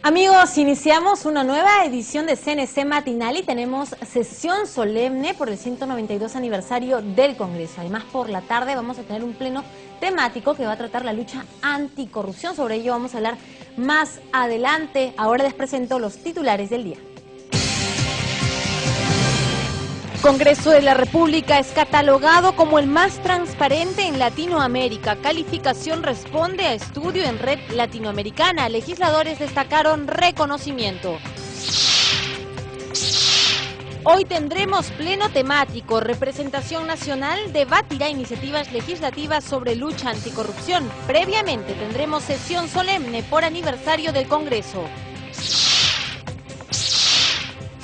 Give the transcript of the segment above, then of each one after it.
Amigos, iniciamos una nueva edición de CNC Matinal y tenemos sesión solemne por el 192 aniversario del Congreso. Además, por la tarde vamos a tener un pleno temático que va a tratar la lucha anticorrupción. Sobre ello vamos a hablar más adelante. Ahora les presento los titulares del día. Congreso de la República es catalogado como el más transparente en Latinoamérica. Calificación responde a estudio en Red Latinoamericana. Legisladores destacaron reconocimiento. Hoy tendremos pleno temático. Representación Nacional debatirá iniciativas legislativas sobre lucha anticorrupción. Previamente tendremos sesión solemne por aniversario del Congreso.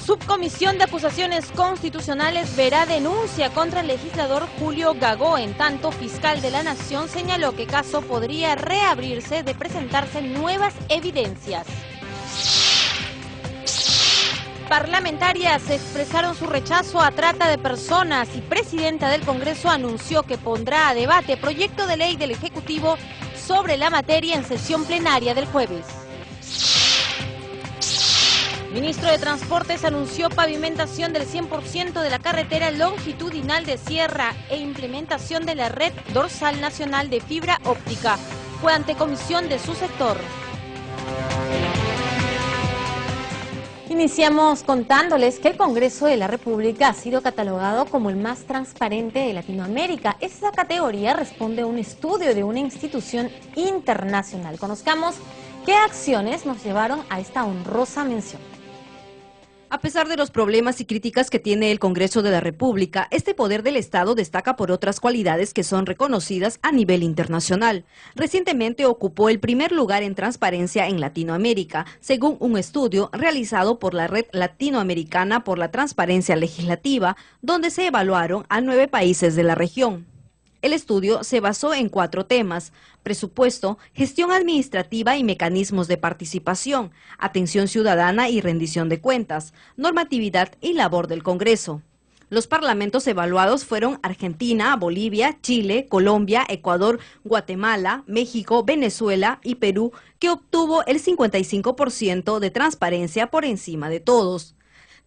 Subcomisión de Acusaciones Constitucionales verá denuncia contra el legislador Julio Gagó. En tanto, fiscal de la Nación señaló que caso podría reabrirse de presentarse nuevas evidencias. Parlamentarias expresaron su rechazo a trata de personas y presidenta del Congreso anunció que pondrá a debate proyecto de ley del Ejecutivo sobre la materia en sesión plenaria del jueves. Ministro de Transportes anunció pavimentación del 100% de la carretera longitudinal de Sierra e implementación de la red dorsal nacional de fibra óptica. Fue ante comisión de su sector. Iniciamos contándoles que el Congreso de la República ha sido catalogado como el más transparente de Latinoamérica. Esa categoría responde a un estudio de una institución internacional. Conozcamos qué acciones nos llevaron a esta honrosa mención. A pesar de los problemas y críticas que tiene el Congreso de la República, este poder del Estado destaca por otras cualidades que son reconocidas a nivel internacional. Recientemente ocupó el primer lugar en transparencia en Latinoamérica, según un estudio realizado por la Red Latinoamericana por la Transparencia Legislativa, donde se evaluaron a 9 países de la región. El estudio se basó en 4 temas: presupuesto, gestión administrativa y mecanismos de participación, atención ciudadana y rendición de cuentas, normatividad y labor del Congreso. Los parlamentos evaluados fueron Argentina, Bolivia, Chile, Colombia, Ecuador, Guatemala, México, Venezuela y Perú, que obtuvo el 55% de transparencia por encima de todos.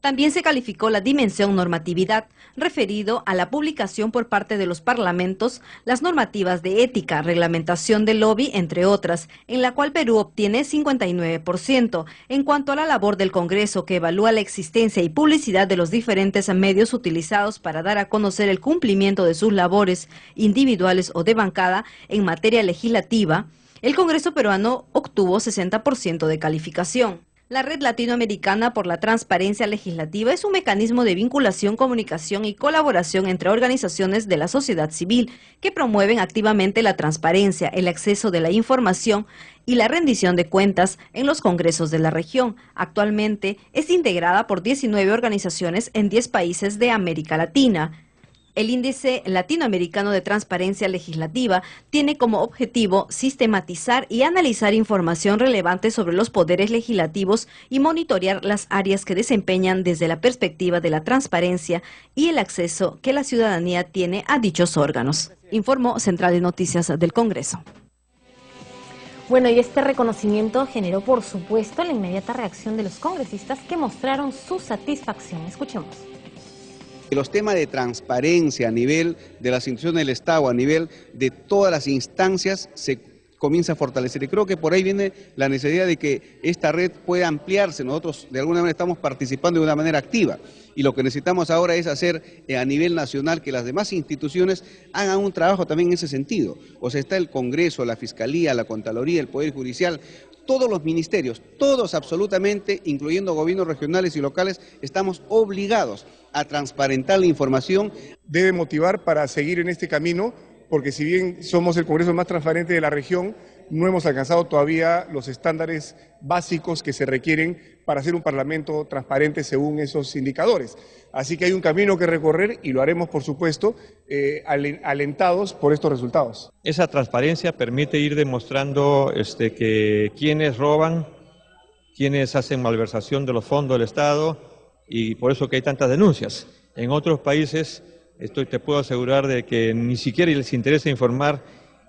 También se calificó la dimensión normatividad, referido a la publicación por parte de los parlamentos, las normativas de ética, reglamentación del lobby, entre otras, en la cual Perú obtiene 59%. En cuanto a la labor del Congreso, que evalúa la existencia y publicidad de los diferentes medios utilizados para dar a conocer el cumplimiento de sus labores individuales o de bancada en materia legislativa, el Congreso peruano obtuvo 60% de calificación. La Red Latinoamericana por la Transparencia Legislativa es un mecanismo de vinculación, comunicación y colaboración entre organizaciones de la sociedad civil que promueven activamente la transparencia, el acceso de la información y la rendición de cuentas en los congresos de la región. Actualmente es integrada por 19 organizaciones en 10 países de América Latina. El Índice Latinoamericano de Transparencia Legislativa tiene como objetivo sistematizar y analizar información relevante sobre los poderes legislativos y monitorear las áreas que desempeñan desde la perspectiva de la transparencia y el acceso que la ciudadanía tiene a dichos órganos, informó Central de Noticias del Congreso. Bueno, y este reconocimiento generó, por supuesto, la inmediata reacción de los congresistas que mostraron su satisfacción. Escuchemos. Los temas de transparencia a nivel de las instituciones del Estado, a nivel de todas las instancias, se comienza a fortalecer. Y creo que por ahí viene la necesidad de que esta red pueda ampliarse. Nosotros de alguna manera estamos participando de una manera activa. Y lo que necesitamos ahora es hacer a nivel nacional que las demás instituciones hagan un trabajo también en ese sentido. O sea, está el Congreso, la Fiscalía, la Contraloría, el Poder Judicial. Todos los ministerios, todos absolutamente, incluyendo gobiernos regionales y locales, estamos obligados a transparentar la información. Debe motivar para seguir en este camino, porque si bien somos el Congreso más transparente de la región, no hemos alcanzado todavía los estándares básicos que se requieren para ser un parlamento transparente según esos indicadores. Así que hay un camino que recorrer y lo haremos, por supuesto, alentados por estos resultados. Esa transparencia permite ir demostrando que quienes roban, quienes hacen malversación de los fondos del Estado, y por eso que hay tantas denuncias. En otros países, te puedo asegurar de que ni siquiera les interesa informar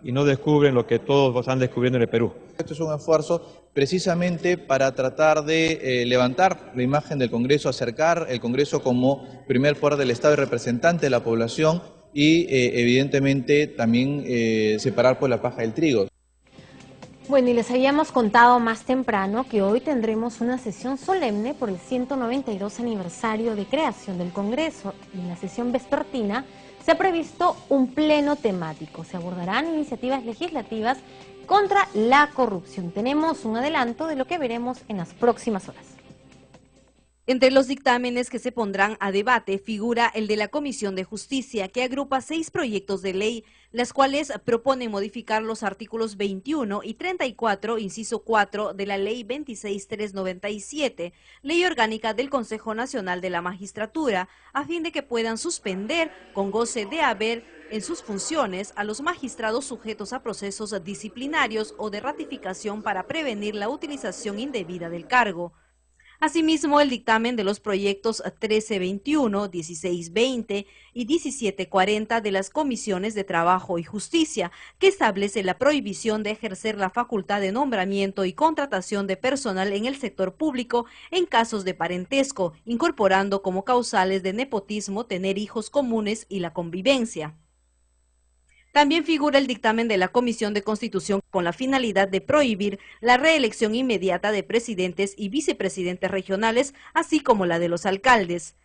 y no descubren lo que todos están descubriendo en el Perú. Esto es un esfuerzo precisamente para tratar de levantar la imagen del Congreso, acercar el Congreso como primer poder del Estado y representante de la población y evidentemente también separar pues la paja del trigo. Bueno, y les habíamos contado más temprano que hoy tendremos una sesión solemne por el 192 aniversario de creación del Congreso. Y en la sesión vespertina se ha previsto un pleno temático. Se abordarán iniciativas legislativas contra la corrupción. Tenemos un adelanto de lo que veremos en las próximas horas. Entre los dictámenes que se pondrán a debate figura el de la Comisión de Justicia, que agrupa 6 proyectos de ley, las cuales proponen modificar los artículos 21 y 34, inciso 4, de la Ley 26397, Ley Orgánica del Consejo Nacional de la Magistratura, a fin de que puedan suspender, con goce de haber en sus funciones, a los magistrados sujetos a procesos disciplinarios o de ratificación para prevenir la utilización indebida del cargo. Asimismo, el dictamen de los proyectos 1321, 1620 y 1740 de las Comisiones de Trabajo y Justicia, que establece la prohibición de ejercer la facultad de nombramiento y contratación de personal en el sector público en casos de parentesco, incorporando como causales de nepotismo tener hijos comunes y la convivencia. También figura el dictamen de la Comisión de Constitución con la finalidad de prohibir la reelección inmediata de presidentes y vicepresidentes regionales, así como la de los alcaldes.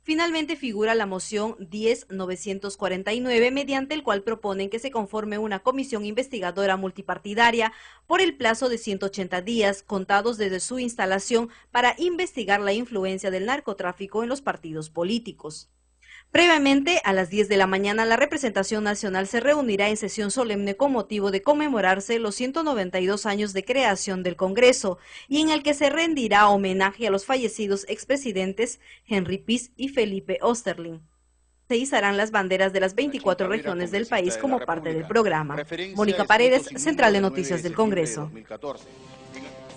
Finalmente figura la moción 10.949, mediante el cual proponen que se conforme una comisión investigadora multipartidaria por el plazo de 180 días, contados desde su instalación, para investigar la influencia del narcotráfico en los partidos políticos. Previamente, a las 10 de la mañana, la representación nacional se reunirá en sesión solemne con motivo de conmemorarse los 192 años de creación del Congreso, y en el que se rendirá homenaje a los fallecidos expresidentes Henry Piz y Felipe Osterling. Se izarán las banderas de las 24 regiones del país como parte del programa. Mónica Paredes, Central de Noticias del Congreso.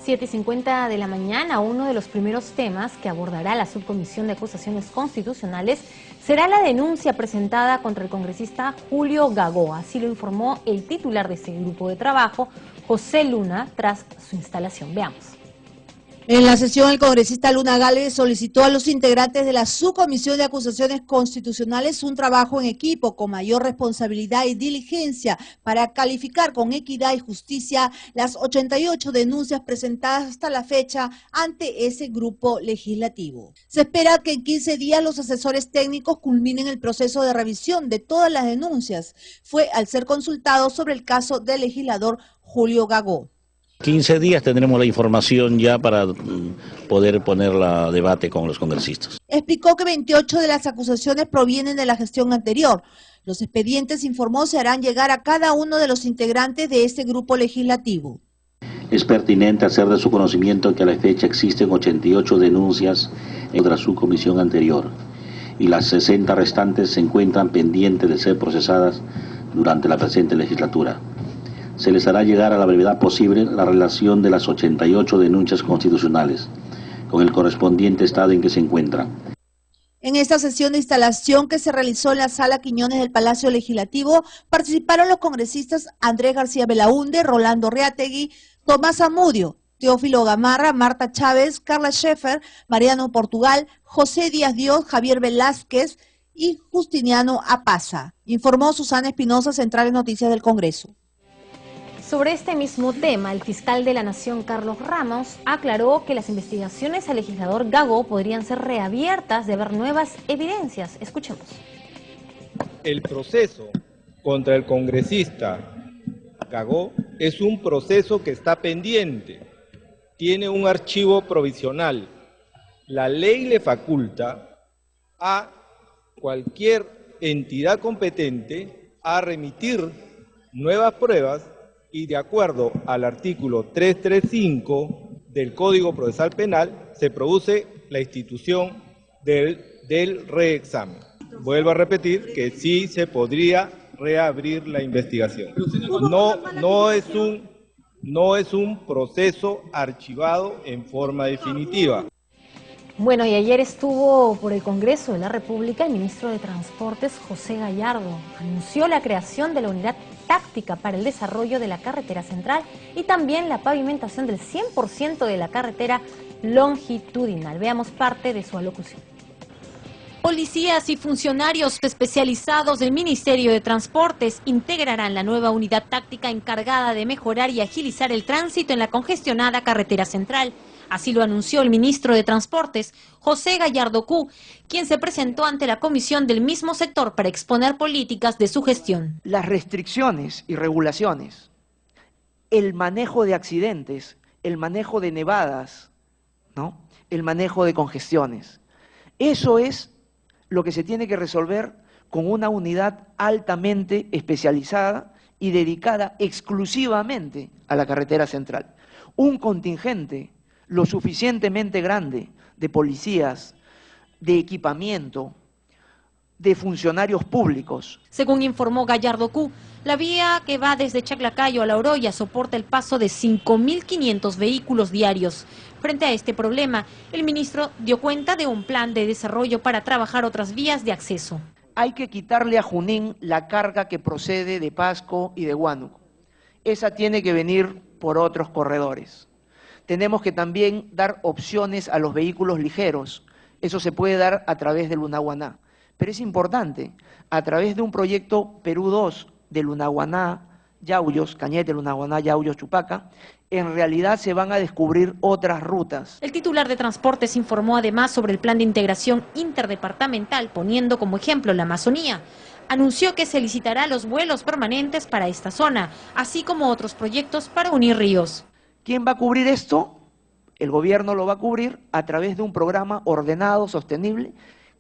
7:50 de la mañana, uno de los primeros temas que abordará la Subcomisión de Acusaciones Constitucionales será la denuncia presentada contra el congresista Julio Gagó. Así lo informó el titular de ese grupo de trabajo, José Luna, tras su instalación. Veamos. En la sesión, el congresista Luna Gálvez solicitó a los integrantes de la Subcomisión de Acusaciones Constitucionales un trabajo en equipo con mayor responsabilidad y diligencia para calificar con equidad y justicia las 88 denuncias presentadas hasta la fecha ante ese grupo legislativo. Se espera que en 15 días los asesores técnicos culminen el proceso de revisión de todas las denuncias. Fue al ser consultado sobre el caso del legislador Julio Gagó. 15 días tendremos la información ya para poder ponerla a debate con los congresistas. Explicó que 28 de las acusaciones provienen de la gestión anterior. Los expedientes, informó, se harán llegar a cada uno de los integrantes de este grupo legislativo. Es pertinente hacer de su conocimiento que a la fecha existen 88 denuncias en la subcomisión anterior y las 60 restantes se encuentran pendientes de ser procesadas durante la presente legislatura. Se les hará llegar a la brevedad posible la relación de las 88 denuncias constitucionales, con el correspondiente estado en que se encuentran. En esta sesión de instalación que se realizó en la Sala Quiñones del Palacio Legislativo, participaron los congresistas Andrés García Belaúnde, Rolando Reategui, Tomás Zamudio, Teófilo Gamarra, Marta Chávez, Carla Scheffer, Mariano Portugal, José Díaz Dios, Javier Velázquez y Justiniano Apaza. Informó Susana Espinosa, Central de Noticias del Congreso. Sobre este mismo tema, el fiscal de la Nación, Carlos Ramos, aclaró que las investigaciones al legislador Gagó podrían ser reabiertas de haber nuevas evidencias. Escuchemos. El proceso contra el congresista Gagó es un proceso que está pendiente, tiene un archivo provisional. La ley le faculta a cualquier entidad competente a remitir nuevas pruebas y de acuerdo al artículo 335 del Código Procesal Penal se produce la institución del reexamen. Vuelvo a repetir que sí se podría reabrir la investigación. No es un proceso archivado en forma definitiva. Bueno, y ayer estuvo por el Congreso de la República el ministro de Transportes, José Gallardo. Anunció la creación de la Unidad táctica para el desarrollo de la carretera central y también la pavimentación del 100% de la carretera longitudinal. Veamos parte de su alocución. Policías y funcionarios especializados del Ministerio de Transportes integrarán la nueva unidad táctica encargada de mejorar y agilizar el tránsito en la congestionada carretera central. Así lo anunció el ministro de Transportes, José Gallardo Cú, quien se presentó ante la comisión del mismo sector para exponer políticas de su gestión. Las restricciones y regulaciones, el manejo de accidentes, el manejo de nevadas, ¿no? El manejo de congestiones. Eso es lo que se tiene que resolver con una unidad altamente especializada y dedicada exclusivamente a la carretera central. Un contingente lo suficientemente grande de policías, de equipamiento, de funcionarios públicos. Según informó Gallardo Cú, la vía que va desde Chaclacayo a La Oroya soporta el paso de 5.500 vehículos diarios. Frente a este problema, el ministro dio cuenta de un plan de desarrollo para trabajar otras vías de acceso. Hay que quitarle a Junín la carga que procede de Pasco y de Huánuco. Esa tiene que venir por otros corredores. Tenemos que también dar opciones a los vehículos ligeros. Eso se puede dar a través del Lunahuaná. Pero es importante, a través de un proyecto Perú 2 de Lunahuaná, Yauyos, Cañete, Lunahuaná, Yauyos, Chupaca, en realidad se van a descubrir otras rutas. El titular de Transportes informó además sobre el plan de integración interdepartamental, poniendo como ejemplo la Amazonía. Anunció que se licitará los vuelos permanentes para esta zona, así como otros proyectos para unir ríos. ¿Quién va a cubrir esto? El gobierno lo va a cubrir a través de un programa ordenado, sostenible,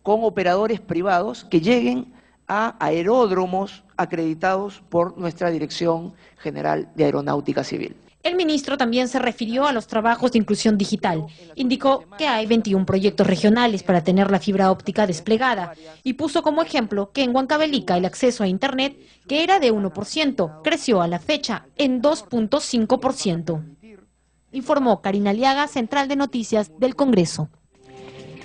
con operadores privados que lleguen a aeródromos acreditados por nuestra Dirección General de Aeronáutica Civil. El ministro también se refirió a los trabajos de inclusión digital. Indicó que hay 21 proyectos regionales para tener la fibra óptica desplegada y puso como ejemplo que en Huancavelica el acceso a Internet, que era de 1%, creció a la fecha en 2.5%. Informó Karina Aliaga, Central de Noticias del Congreso.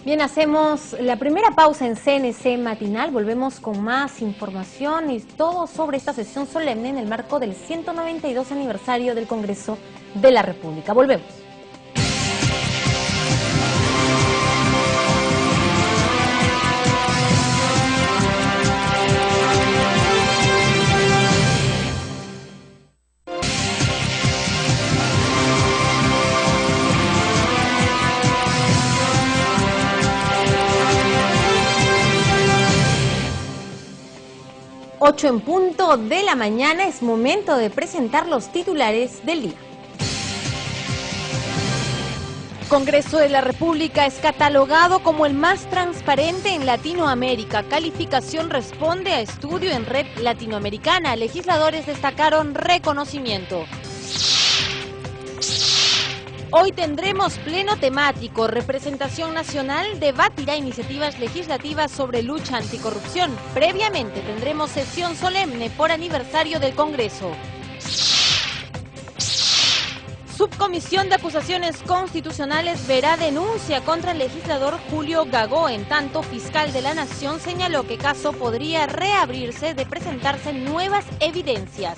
Bien, hacemos la primera pausa en CNC Matinal. Volvemos con más información y todo sobre esta sesión solemne en el marco del 192 aniversario del Congreso de la República. Volvemos. En punto de la mañana, es momento de presentar los titulares del día. Congreso de la República es catalogado como el más transparente en Latinoamérica. Calificación responde a estudio en Red Latinoamericana. Legisladores destacaron reconocimiento. Hoy tendremos pleno temático. Representación Nacional debatirá iniciativas legislativas sobre lucha anticorrupción. Previamente tendremos sesión solemne por aniversario del Congreso. Subcomisión de Acusaciones Constitucionales verá denuncia contra el legislador Julio Gagó. En tanto, fiscal de la Nación señaló que caso podría reabrirse de presentarse nuevas evidencias.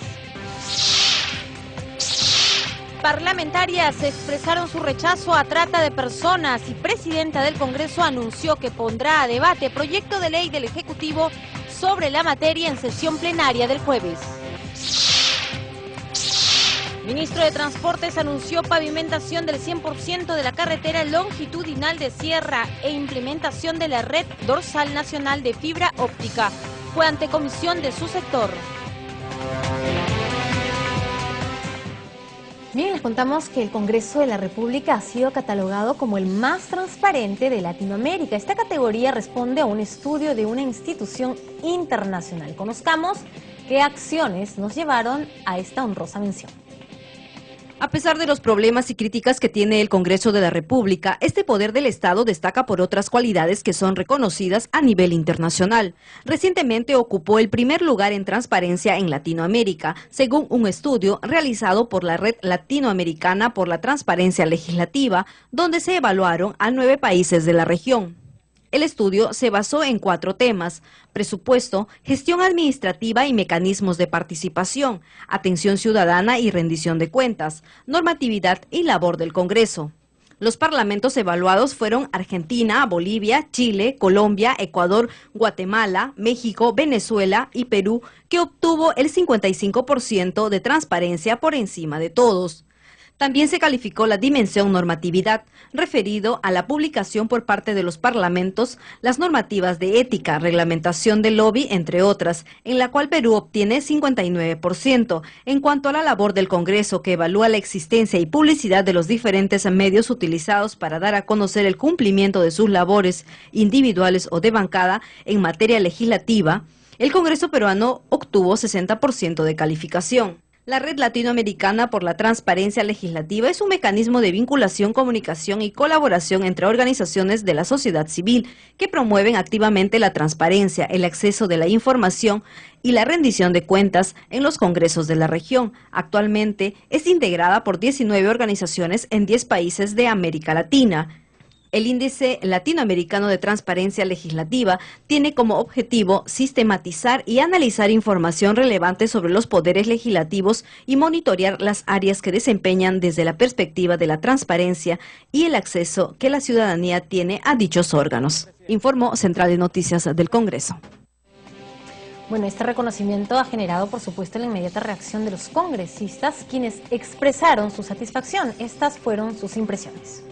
Parlamentarias expresaron su rechazo a trata de personas y presidenta del Congreso anunció que pondrá a debate proyecto de ley del Ejecutivo sobre la materia en sesión plenaria del jueves. Ministro de Transportes anunció pavimentación del 100% de la carretera longitudinal de Sierra e implementación de la red dorsal nacional de fibra óptica. Fue ante comisión de su sector. Bien, les contamos que el Congreso de la República ha sido catalogado como el más transparente de Latinoamérica. Esta categoría responde a un estudio de una institución internacional. Conozcamos qué acciones nos llevaron a esta honrosa mención. A pesar de los problemas y críticas que tiene el Congreso de la República, este poder del Estado destaca por otras cualidades que son reconocidas a nivel internacional. Recientemente ocupó el primer lugar en transparencia en Latinoamérica, según un estudio realizado por la Red Latinoamericana por la Transparencia Legislativa, donde se evaluaron a 9 países de la región. El estudio se basó en 4 temas: presupuesto, gestión administrativa y mecanismos de participación, atención ciudadana y rendición de cuentas, normatividad y labor del Congreso. Los parlamentos evaluados fueron Argentina, Bolivia, Chile, Colombia, Ecuador, Guatemala, México, Venezuela y Perú, que obtuvo el 55% de transparencia por encima de todos. También se calificó la dimensión normatividad, referido a la publicación por parte de los parlamentos, las normativas de ética, reglamentación del lobby, entre otras, en la cual Perú obtiene 59%. En cuanto a la labor del Congreso, que evalúa la existencia y publicidad de los diferentes medios utilizados para dar a conocer el cumplimiento de sus labores individuales o de bancada en materia legislativa, el Congreso peruano obtuvo 60% de calificación. La Red Latinoamericana por la Transparencia Legislativa es un mecanismo de vinculación, comunicación y colaboración entre organizaciones de la sociedad civil que promueven activamente la transparencia, el acceso de la información y la rendición de cuentas en los congresos de la región. Actualmente es integrada por 19 organizaciones en 10 países de América Latina. El Índice Latinoamericano de Transparencia Legislativa tiene como objetivo sistematizar y analizar información relevante sobre los poderes legislativos y monitorear las áreas que desempeñan desde la perspectiva de la transparencia y el acceso que la ciudadanía tiene a dichos órganos, informó Central de Noticias del Congreso. Bueno, este reconocimiento ha generado, por supuesto, la inmediata reacción de los congresistas, quienes expresaron su satisfacción. Estas fueron sus impresiones.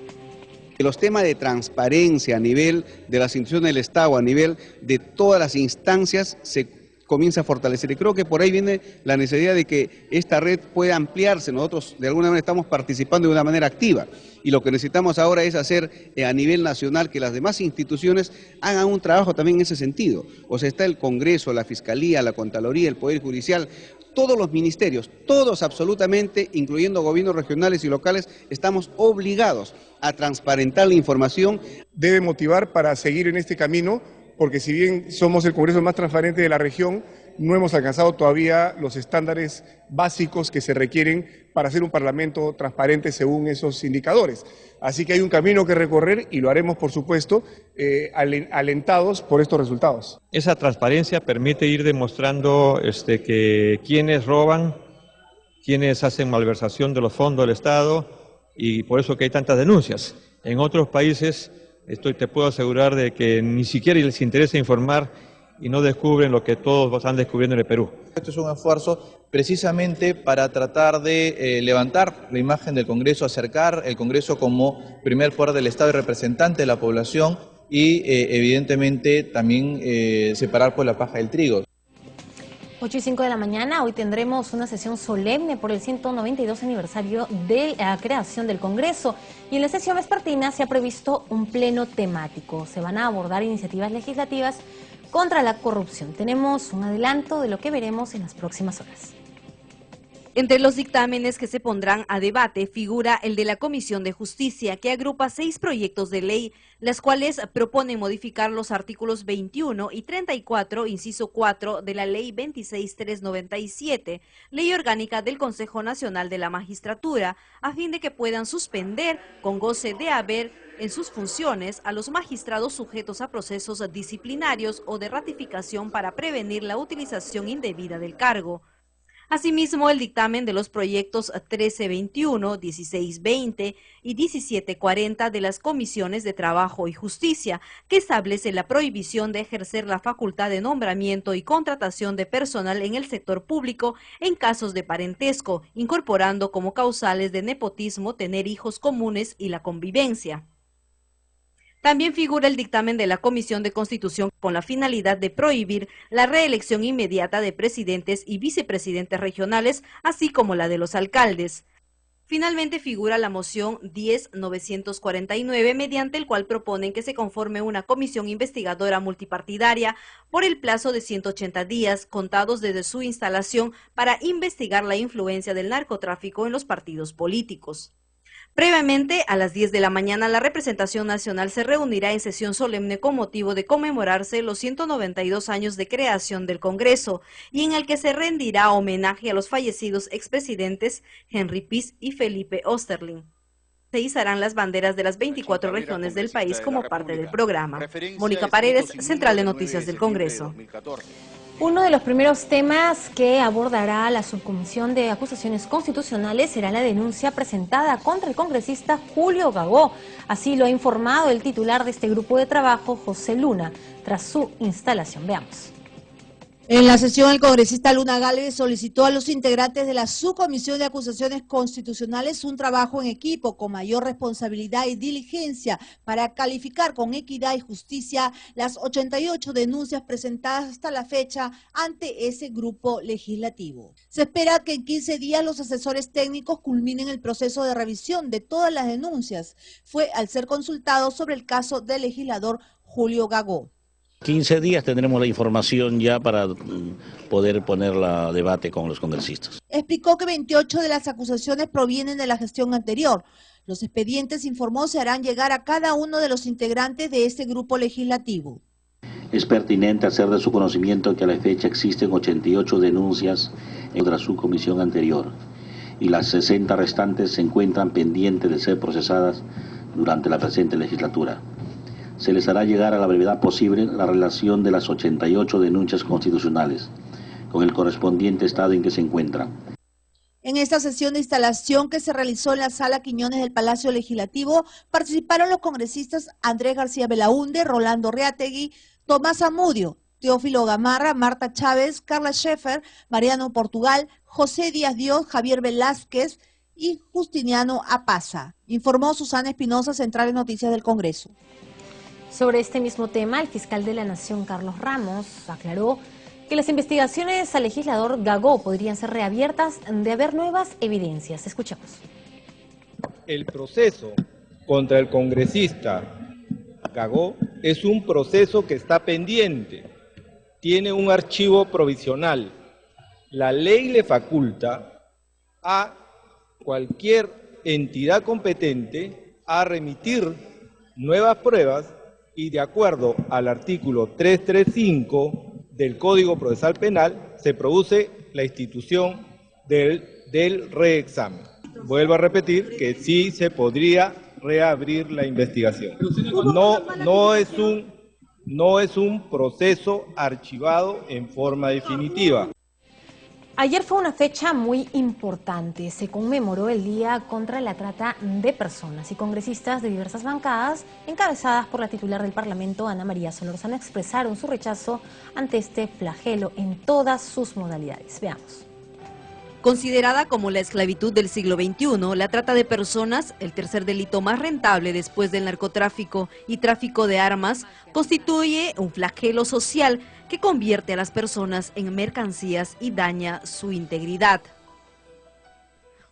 Los temas de transparencia a nivel de las instituciones del Estado, a nivel de todas las instancias, se comienza a fortalecer. Y creo que por ahí viene la necesidad de que esta red pueda ampliarse. Nosotros de alguna manera estamos participando de una manera activa. Y lo que necesitamos ahora es hacer a nivel nacional que las demás instituciones hagan un trabajo también en ese sentido. O sea, está el Congreso, la Fiscalía, la Contraloría, el Poder Judicial, todos los ministerios, todos absolutamente, incluyendo gobiernos regionales y locales, estamos obligados a transparentar la información. Debe motivar para seguir en este camino, porque si bien somos el Congreso más transparente de la región, no hemos alcanzado todavía los estándares básicos que se requieren para ser un parlamento transparente según esos indicadores. Así que hay un camino que recorrer y lo haremos, por supuesto, alentados por estos resultados. Esa transparencia permite ir demostrando que quienes roban, quienes hacen malversación de los fondos del Estado, y por eso que hay tantas denuncias. En otros países, te puedo asegurar de que ni siquiera les interesa informar y no descubren lo que todos están descubriendo en el Perú. Esto es un esfuerzo precisamente para tratar de levantar la imagen del Congreso, acercar el Congreso como primer poder del Estado y representante de la población y evidentemente también separar pues la paja del trigo. 8:05 de la mañana, hoy tendremos una sesión solemne por el 192 aniversario de la creación del Congreso, y en la sesión vespertina se ha previsto un pleno temático. Se van a abordar iniciativas legislativas contra la corrupción. Tenemos un adelanto de lo que veremos en las próximas horas. Entre los dictámenes que se pondrán a debate figura el de la Comisión de Justicia, que agrupa 6 proyectos de ley, las cuales proponen modificar los artículos 21 y 34, inciso 4, de la Ley 26.397, Ley Orgánica del Consejo Nacional de la Magistratura, a fin de que puedan suspender, con goce de haber en sus funciones, a los magistrados sujetos a procesos disciplinarios o de ratificación para prevenir la utilización indebida del cargo. Asimismo, el dictamen de los proyectos 1321, 1620 y 1740 de las Comisiones de Trabajo y Justicia, que establece la prohibición de ejercer la facultad de nombramiento y contratación de personal en el sector público en casos de parentesco, incorporando como causales de nepotismo tener hijos comunes y la convivencia. También figura el dictamen de la Comisión de Constitución con la finalidad de prohibir la reelección inmediata de presidentes y vicepresidentes regionales, así como la de los alcaldes. Finalmente figura la moción 10.949, mediante el cual proponen que se conforme una comisión investigadora multipartidaria por el plazo de 180 días, contados desde su instalación, para investigar la influencia del narcotráfico en los partidos políticos. Previamente, a las 10 de la mañana, la representación nacional se reunirá en sesión solemne con motivo de conmemorarse los 192 años de creación del Congreso, y en el que se rendirá homenaje a los fallecidos expresidentes Henry Piz y Felipe Osterling. se izarán las banderas de las 24 regiones del país como parte del programa. Mónica Paredes, Central de Noticias del Congreso. Uno de los primeros temas que abordará la Subcomisión de Acusaciones Constitucionales será la denuncia presentada contra el congresista Julio Gagó. Así lo ha informado el titular de este grupo de trabajo, José Luna, tras su instalación. Veamos. En la sesión, el congresista Luna Gálvez solicitó a los integrantes de la Subcomisión de Acusaciones Constitucionales un trabajo en equipo con mayor responsabilidad y diligencia para calificar con equidad y justicia las 88 denuncias presentadas hasta la fecha ante ese grupo legislativo. Se espera que en 15 días los asesores técnicos culminen el proceso de revisión de todas las denuncias. Fue al ser consultado sobre el caso del legislador Julio Gagó. 15 días tendremos la información ya para poder ponerla a debate con los congresistas. Explicó que 28 de las acusaciones provienen de la gestión anterior. Los expedientes, informó, se harán llegar a cada uno de los integrantes de este grupo legislativo. Es pertinente hacer de su conocimiento que a la fecha existen 88 denuncias en la subcomisión anterior y las 60 restantes se encuentran pendientes de ser procesadas durante la presente legislatura. Se les hará llegar a la brevedad posible la relación de las 88 denuncias constitucionales con el correspondiente estado en que se encuentran. En esta sesión de instalación que se realizó en la Sala Quiñones del Palacio Legislativo, participaron los congresistas Andrés García Belaúnde, Rolando Reategui, Tomás Amudio, Teófilo Gamarra, Marta Chávez, Carla Scheffer, Mariano Portugal, José Díaz Dios, Javier Velázquez y Justiniano Apaza. Informó Susana Espinosa, Central de Noticias del Congreso. Sobre este mismo tema, el fiscal de la Nación, Carlos Ramos, aclaró que las investigaciones al legislador Gagó podrían ser reabiertas de haber nuevas evidencias. Escuchemos. El proceso contra el congresista Gagó es un proceso que está pendiente, tiene un archivo provisional. La ley le faculta a cualquier entidad competente a remitir nuevas pruebas y de acuerdo al artículo 335 del Código Procesal Penal se produce la institución del reexamen. Vuelvo a repetir que sí se podría reabrir la investigación. No es un proceso archivado en forma definitiva. Ayer fue una fecha muy importante. Se conmemoró el Día contra la Trata de Personas y congresistas de diversas bancadas, encabezadas por la titular del Parlamento, Ana María Solórzano, expresaron su rechazo ante este flagelo en todas sus modalidades. Veamos. Considerada como la esclavitud del siglo XXI, la trata de personas, el tercer delito más rentable después del narcotráfico y tráfico de armas, constituye un flagelo social que convierte a las personas en mercancías y daña su integridad.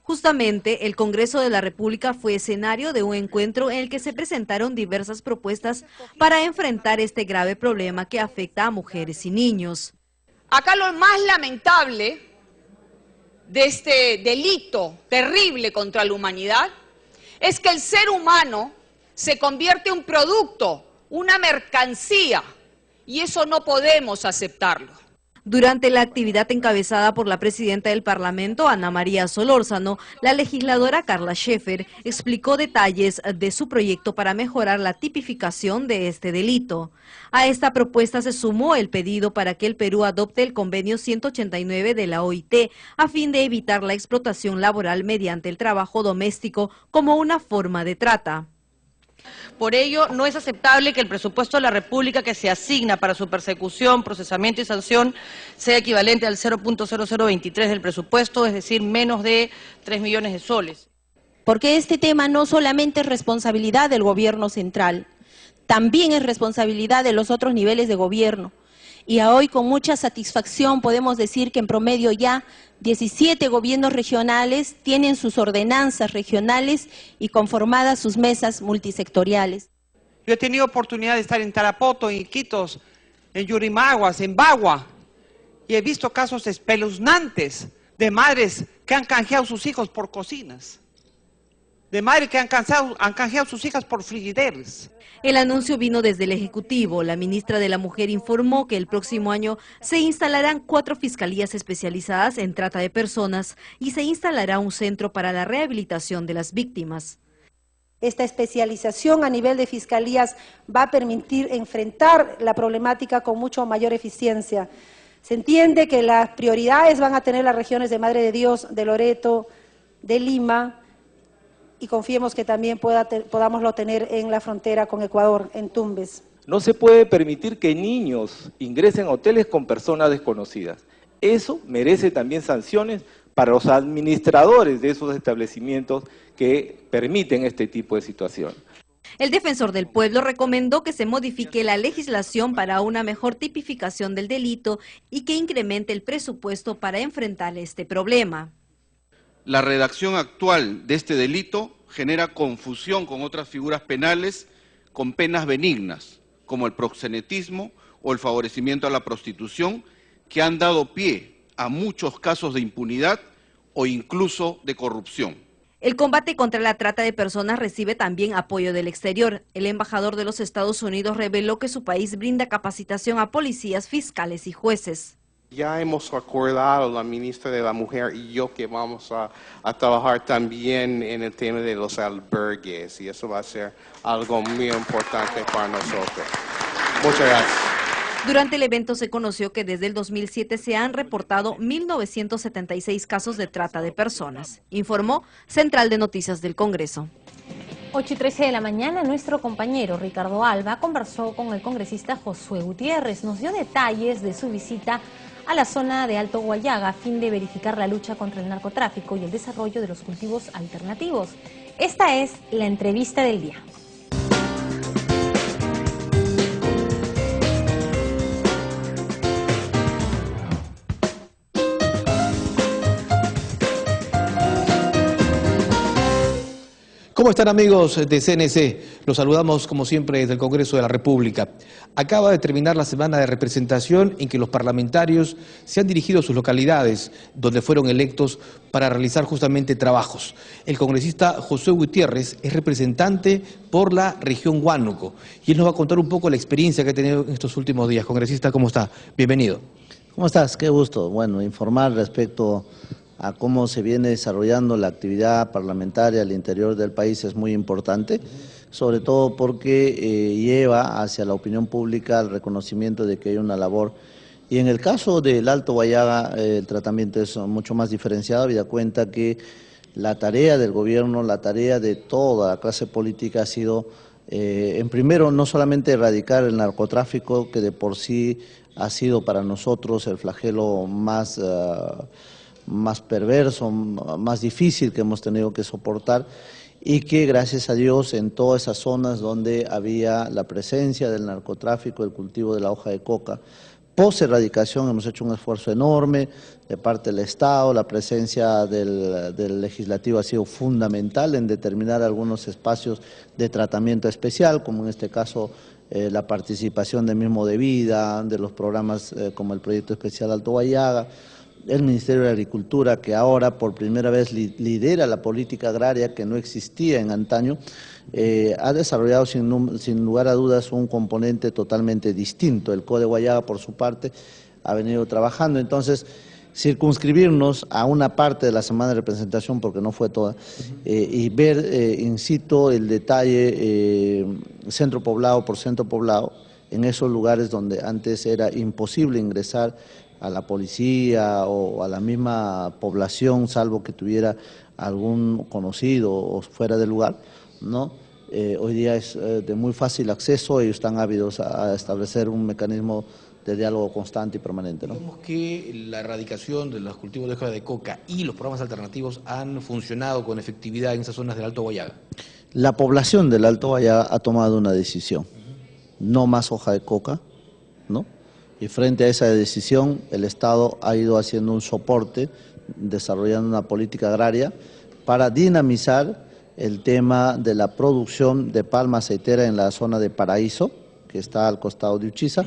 Justamente, el Congreso de la República fue escenario de un encuentro en el que se presentaron diversas propuestas para enfrentar este grave problema que afecta a mujeres y niños. Acá lo más lamentable de este delito terrible contra la humanidad es que el ser humano se convierte en un producto, una mercancía, y eso no podemos aceptarlo. Durante la actividad encabezada por la presidenta del Parlamento, Ana María Solórzano, la legisladora Carla Scheffer explicó detalles de su proyecto para mejorar la tipificación de este delito. A esta propuesta se sumó el pedido para que el Perú adopte el convenio 189 de la OIT a fin de evitar la explotación laboral mediante el trabajo doméstico como una forma de trata. Por ello, no es aceptable que el presupuesto de la República que se asigna para su persecución, procesamiento y sanción sea equivalente al 0.0023 del presupuesto, es decir, menos de 3 millones de soles. Porque este tema no solamente es responsabilidad del gobierno central, también es responsabilidad de los otros niveles de gobierno. Y hoy con mucha satisfacción podemos decir que en promedio ya 17 gobiernos regionales tienen sus ordenanzas regionales y conformadas sus mesas multisectoriales. Yo he tenido oportunidad de estar en Tarapoto, en Iquitos, en Yurimaguas, en Bagua, y he visto casos espeluznantes de madres que han canjeado sus hijos por cocinas, de madres que han canjeado sus hijas por frigideros. El anuncio vino desde el Ejecutivo. La ministra de la Mujer informó que el próximo año se instalarán 4 fiscalías especializadas en trata de personas y se instalará un centro para la rehabilitación de las víctimas. Esta especialización a nivel de fiscalías va a permitir enfrentar la problemática con mucho mayor eficiencia. Se entiende que las prioridades van a tener las regiones de Madre de Dios, de Loreto, de Lima, y confiemos que también podámoslo tener en la frontera con Ecuador, en Tumbes. No se puede permitir que niños ingresen a hoteles con personas desconocidas. Eso merece también sanciones para los administradores de esos establecimientos que permiten este tipo de situación. El defensor del pueblo recomendó que se modifique la legislación para una mejor tipificación del delito y que incremente el presupuesto para enfrentar este problema. La redacción actual de este delito genera confusión con otras figuras penales con penas benignas, como el proxenetismo o el favorecimiento a la prostitución, que han dado pie a muchos casos de impunidad o incluso de corrupción. El combate contra la trata de personas recibe también apoyo del exterior. El embajador de los Estados Unidos reveló que su país brinda capacitación a policías, fiscales y jueces. Ya hemos acordado, la ministra de la Mujer y yo, que vamos a trabajar también en el tema de los albergues, y eso va a ser algo muy importante para nosotros. Muchas gracias. Durante el evento se conoció que desde el 2007 se han reportado 1.976 casos de trata de personas, informó Central de Noticias del Congreso. 8:13 de la mañana, nuestro compañero Ricardo Alba conversó con el congresista Josué Gutiérrez. Nos dio detalles de su visita a la zona de Alto Guayaga a fin de verificar la lucha contra el narcotráfico y el desarrollo de los cultivos alternativos. Esta es la entrevista del día. ¿Cómo están, amigos de CNC? Los saludamos como siempre desde el Congreso de la República. Acaba de terminar la semana de representación en que los parlamentarios se han dirigido a sus localidades donde fueron electos para realizar justamente trabajos. El congresista Josué Gutiérrez es representante por la región Huánuco y él nos va a contar un poco la experiencia que ha tenido en estos últimos días. Congresista, ¿cómo está? Bienvenido. ¿Cómo estás? Qué gusto. Bueno, informar respecto a cómo se viene desarrollando la actividad parlamentaria al interior del país es muy importante, sobre todo porque lleva hacia la opinión pública el reconocimiento de que hay una labor. Y en el caso del Alto Guayaga, el tratamiento es mucho más diferenciado, habida cuenta que la tarea del gobierno, la tarea de toda la clase política ha sido, en primero, no solamente erradicar el narcotráfico, que de por sí ha sido para nosotros el flagelo más perverso, más difícil que hemos tenido que soportar, y que gracias a Dios en todas esas zonas donde había la presencia del narcotráfico, el cultivo de la hoja de coca, post erradicación hemos hecho un esfuerzo enorme de parte del Estado. La presencia del legislativo ha sido fundamental en determinar algunos espacios de tratamiento especial, como en este caso la participación del mismo de vida, de los programas como el Proyecto Especial Alto Guayaga, el Ministerio de Agricultura, que ahora por primera vez lidera la política agraria que no existía en antaño, ha desarrollado sin lugar a dudas un componente totalmente distinto. El CODE Guayaga, por su parte, ha venido trabajando. Entonces, circunscribirnos a una parte de la semana de representación, porque no fue toda, y ver in situ el detalle centro poblado por centro poblado, en esos lugares donde antes era imposible ingresar a la policía o a la misma población, salvo que tuviera algún conocido o fuera del lugar, ¿no? Hoy día es de muy fácil acceso. Ellos están ávidos a establecer un mecanismo de diálogo constante y permanente, ¿no? Vemos que la erradicación de los cultivos de hoja de coca y los programas alternativos han funcionado con efectividad en esas zonas del Alto Guayaga. La población del Alto Guayaga ha tomado una decisión, no más hoja de coca, ¿no? Y frente a esa decisión, el Estado ha ido haciendo un soporte, desarrollando una política agraria para dinamizar el tema de la producción de palma aceitera en la zona de Paraíso, que está al costado de Uchiza.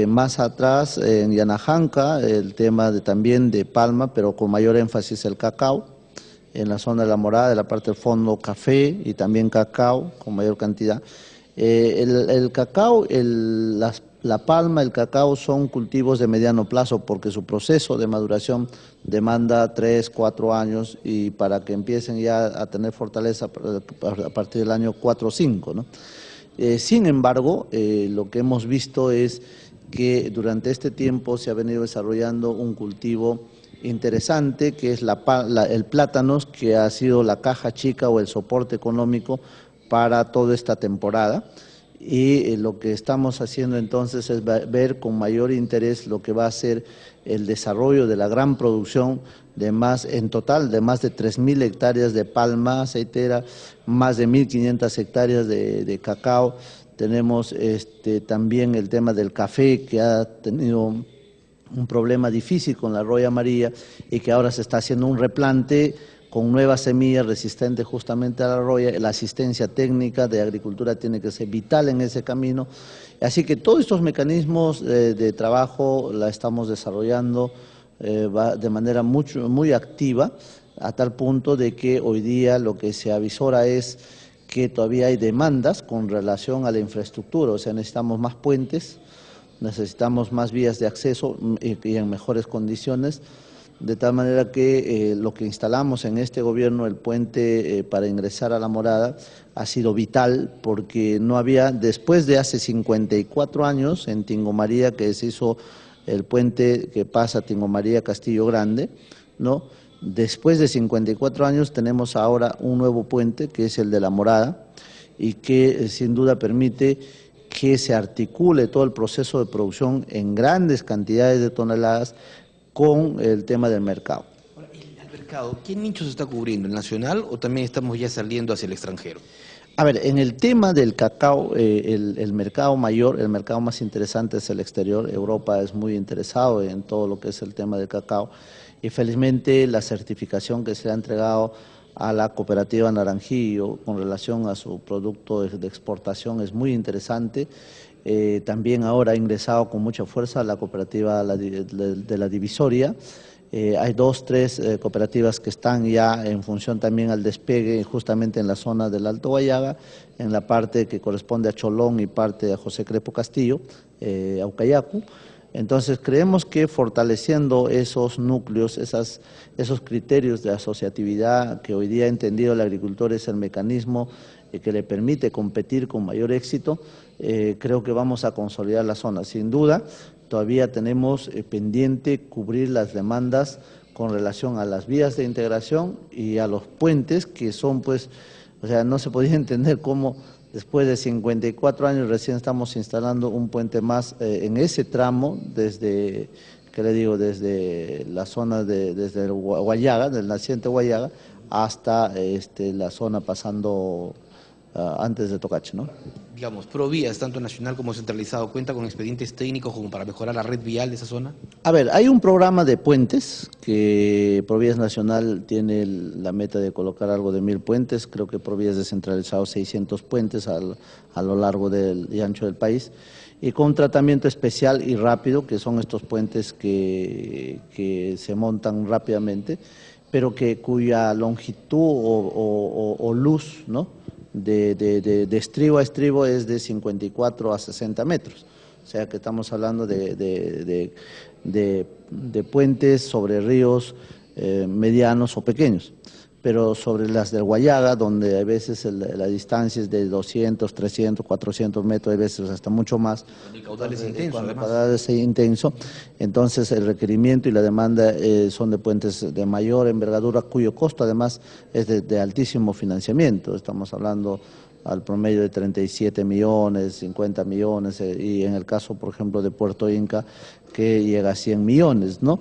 Más atrás, en Yanajanca, el tema también de palma, pero con mayor énfasis el cacao. En la zona de La Morada, de la parte del fondo, café y también cacao con mayor cantidad. El cacao, las La palma, el cacao son cultivos de mediano plazo porque su proceso de maduración demanda 3, 4 años y para que empiecen ya a tener fortaleza a partir del año 4 o 5, ¿no? Sin embargo, lo que hemos visto es que durante este tiempo se ha venido desarrollando un cultivo interesante que es el plátano, que ha sido la caja chica o el soporte económico para toda esta temporada. Y lo que estamos haciendo entonces es ver con mayor interés lo que va a ser el desarrollo de la gran producción en total de más de 3.000 hectáreas de palma aceitera, más de 1.500 hectáreas de cacao. Tenemos también el tema del café, que ha tenido un problema difícil con la roya amarilla y que ahora se está haciendo un replante con nuevas semillas resistentes justamente a la roya. La asistencia técnica de agricultura tiene que ser vital en ese camino. Así que todos estos mecanismos de trabajo la estamos desarrollando de manera muy activa, a tal punto de que hoy día lo que se avisora es que todavía hay demandas con relación a la infraestructura, o sea, necesitamos más puentes, necesitamos más vías de acceso y en mejores condiciones. De tal manera que lo que instalamos en este gobierno, el puente para ingresar a La Morada, ha sido vital porque no había, después de hace 54 años en Tingo María, que se hizo el puente que pasa Tingo María Castillo Grande, ¿no? Después de 54 años tenemos ahora un nuevo puente que es el de La Morada y que sin duda permite que se articule todo el proceso de producción en grandes cantidades de toneladas con el tema del mercado. Ahora, el mercado, ¿qué nicho se está cubriendo? ¿El nacional o también estamos ya saliendo hacia el extranjero? A ver, en el tema del cacao, el mercado mayor, el mercado más interesante es el exterior. Europa es muy interesado en todo lo que es el tema del cacao y felizmente la certificación que se le ha entregado a la cooperativa Naranjillo con relación a su producto de exportación es muy interesante. También ahora ha ingresado con mucha fuerza la cooperativa de la Divisoria. Hay 2, 3 cooperativas que están ya en función también al despegue justamente en la zona del Alto Guayaga, en la parte que corresponde a Cholón y parte a José Crepo Castillo, Aucayacu. Entonces creemos que fortaleciendo esos núcleos, esos criterios de asociatividad que hoy día ha entendido el agricultor es el mecanismo que le permite competir con mayor éxito, creo que vamos a consolidar la zona. Sin duda, todavía tenemos pendiente cubrir las demandas con relación a las vías de integración y a los puentes que son, pues, o sea, no se podía entender cómo después de 54 años recién estamos instalando un puente más en ese tramo desde, ¿qué le digo?, desde la zona desde el Guayaga, del naciente Guayaga, hasta la zona pasando antes de Tocache, ¿no? Digamos, Provías, tanto nacional como centralizado, ¿cuenta con expedientes técnicos como para mejorar la red vial de esa zona? A ver, hay un programa de puentes que Provías Nacional tiene la meta de colocar algo de 1.000 puentes, creo que Provías descentralizado 600 puentes a lo largo y ancho del país, y con un tratamiento especial y rápido, que son estos puentes que se montan rápidamente, pero cuya longitud o luz, ¿no?, de estribo a estribo es de 54 a 60 metros. O sea que estamos hablando de puentes sobre ríos medianos o pequeños. Pero sobre las del Guayaga, donde a veces la distancia es de 200, 300, 400 metros, a veces hasta mucho más. El caudal es intenso, cuando el además. caudal es intenso, entonces el requerimiento y la demanda son de puentes de mayor envergadura, cuyo costo además es de altísimo financiamiento. Estamos hablando al promedio de 37 millones, 50 millones, y en el caso, por ejemplo, de Puerto Inca, que llega a 100 millones, ¿no?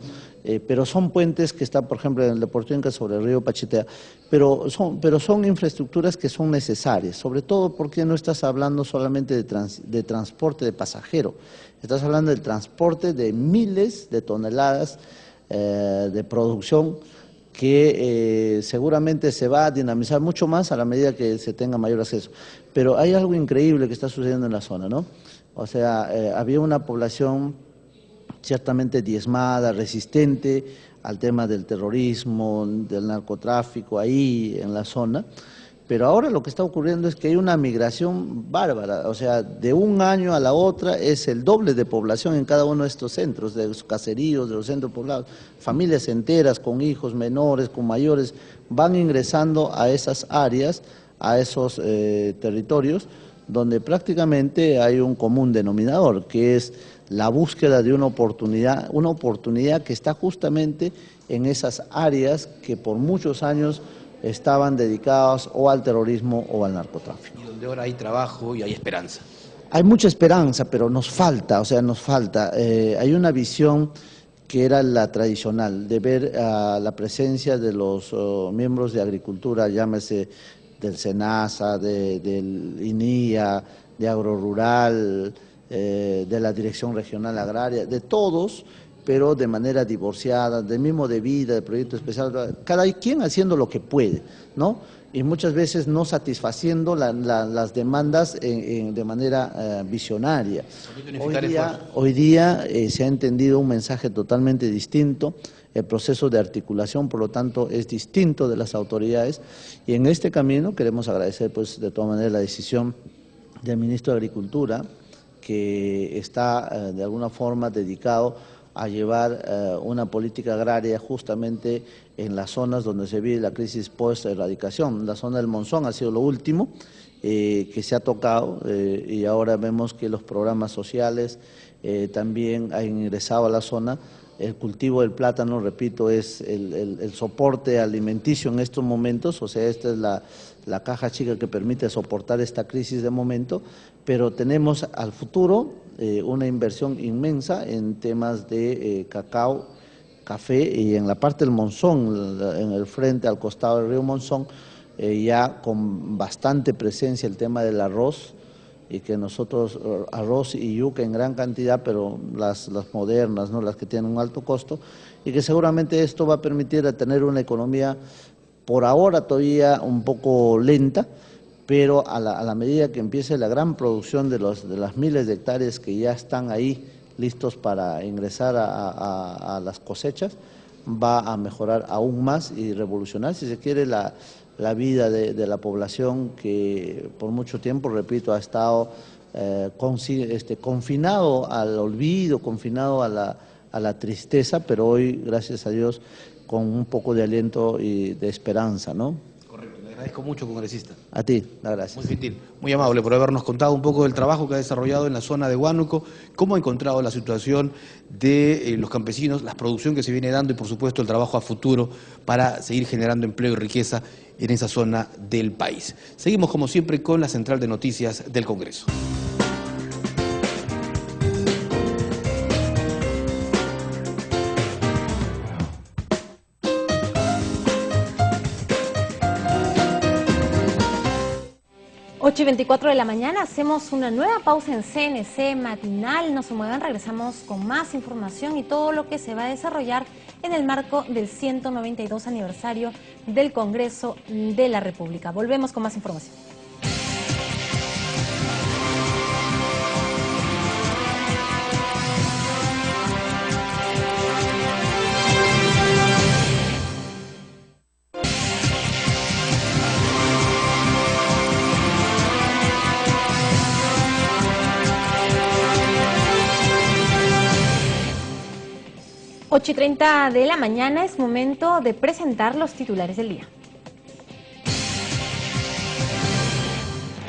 Pero son puentes que están, por ejemplo, en el de Puerto Inca sobre el río Pachitea, pero son infraestructuras que son necesarias, sobre todo porque no estás hablando solamente de transporte de pasajero, estás hablando del transporte de miles de toneladas de producción que seguramente se va a dinamizar mucho más a la medida que se tenga mayor acceso. Pero hay algo increíble que está sucediendo en la zona, ¿no? O sea, había una población ciertamente diezmada, resistente al tema del terrorismo, del narcotráfico ahí en la zona, Pero ahora lo que está ocurriendo es que hay una migración bárbara, o sea, de un año a la otra es el doble de población en cada uno de estos centros, de los caseríos, de los centros poblados. Familias enteras con hijos menores, con mayores, van ingresando a esas áreas, a esos territorios, donde prácticamente hay un común denominador, que es la búsqueda de una oportunidad que está justamente en esas áreas que por muchos años estaban dedicados o al terrorismo o al narcotráfico. Y donde ahora hay trabajo y hay esperanza. Hay mucha esperanza, pero nos falta. Hay una visión que era la tradicional, de ver la presencia de los miembros de agricultura, llámese del SENASA, del INIA, de Agrorural, de la Dirección Regional Agraria, de todos, pero de manera divorciada, del mismo de vida, de proyecto especial, cada quien haciendo lo que puede, ¿no? Y muchas veces no satisfaciendo las demandas de manera visionaria. Hoy día se ha entendido un mensaje totalmente distinto, el proceso de articulación, por lo tanto, es distinto de las autoridades, y en este camino queremos agradecer, pues, de todas maneras, la decisión del Ministro de Agricultura, que está de alguna forma dedicado a llevar una política agraria justamente en las zonas donde se vive la crisis post-erradicación. La zona del Monzón ha sido lo último que se ha tocado y ahora vemos que los programas sociales también han ingresado a la zona. El cultivo del plátano, repito, es el soporte alimenticio en estos momentos, o sea, esta es la caja chica que permite soportar esta crisis de momento, pero tenemos al futuro una inversión inmensa en temas de cacao, café, y en la parte del Monzón, en el frente, al costado del río Monzón, ya con bastante presencia el tema del arroz, y que nosotros, arroz y yuca en gran cantidad, pero las modernas, ¿no?, las que tienen un alto costo, y que seguramente esto va a permitir tener una economía por ahora todavía un poco lenta, pero a la medida que empiece la gran producción de las miles de hectáreas que ya están ahí listos para ingresar a las cosechas, va a mejorar aún más y revolucionar, si se quiere, la vida de la población que por mucho tiempo, repito, ha estado confinado al olvido, confinado a la tristeza, pero hoy, gracias a Dios, con un poco de aliento y de esperanza, ¿no? Correcto, le agradezco mucho, congresista. A ti, las gracias. Muy gentil, muy amable por habernos contado un poco del trabajo que ha desarrollado en la zona de Huánuco, cómo ha encontrado la situación de los campesinos, la producción que se viene dando y, por supuesto, el trabajo a futuro para seguir generando empleo y riqueza en esa zona del país. Seguimos, como siempre, con la central de noticias del Congreso. Ocho y 24 de la mañana, hacemos una nueva pausa en CNC Matinal. No se muevan, regresamos con más información y todo lo que se va a desarrollar en el marco del 192 aniversario del Congreso de la República. Volvemos con más información. Ocho y 30 de la mañana, es momento de presentar los titulares del día.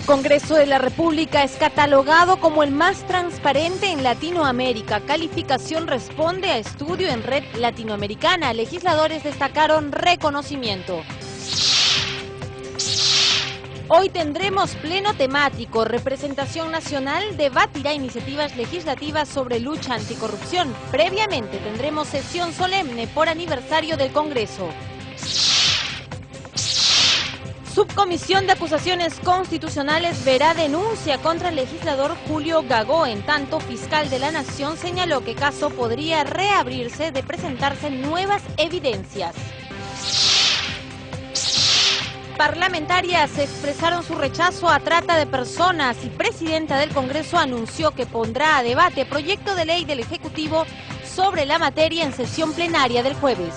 Congreso de la República es catalogado como el más transparente en Latinoamérica. Calificación responde a estudio en Red Latinoamericana. Legisladores destacaron reconocimiento. Hoy tendremos pleno temático. Representación Nacional debatirá iniciativas legislativas sobre lucha anticorrupción. Previamente tendremos sesión solemne por aniversario del Congreso. Subcomisión de Acusaciones Constitucionales verá denuncia contra el legislador Julio Gagó. En tanto, fiscal de la Nación señaló que caso podría reabrirse de presentarse nuevas evidencias. Parlamentarias expresaron su rechazo a trata de personas y presidenta del Congreso anunció que pondrá a debate proyecto de ley del Ejecutivo sobre la materia en sesión plenaria del jueves.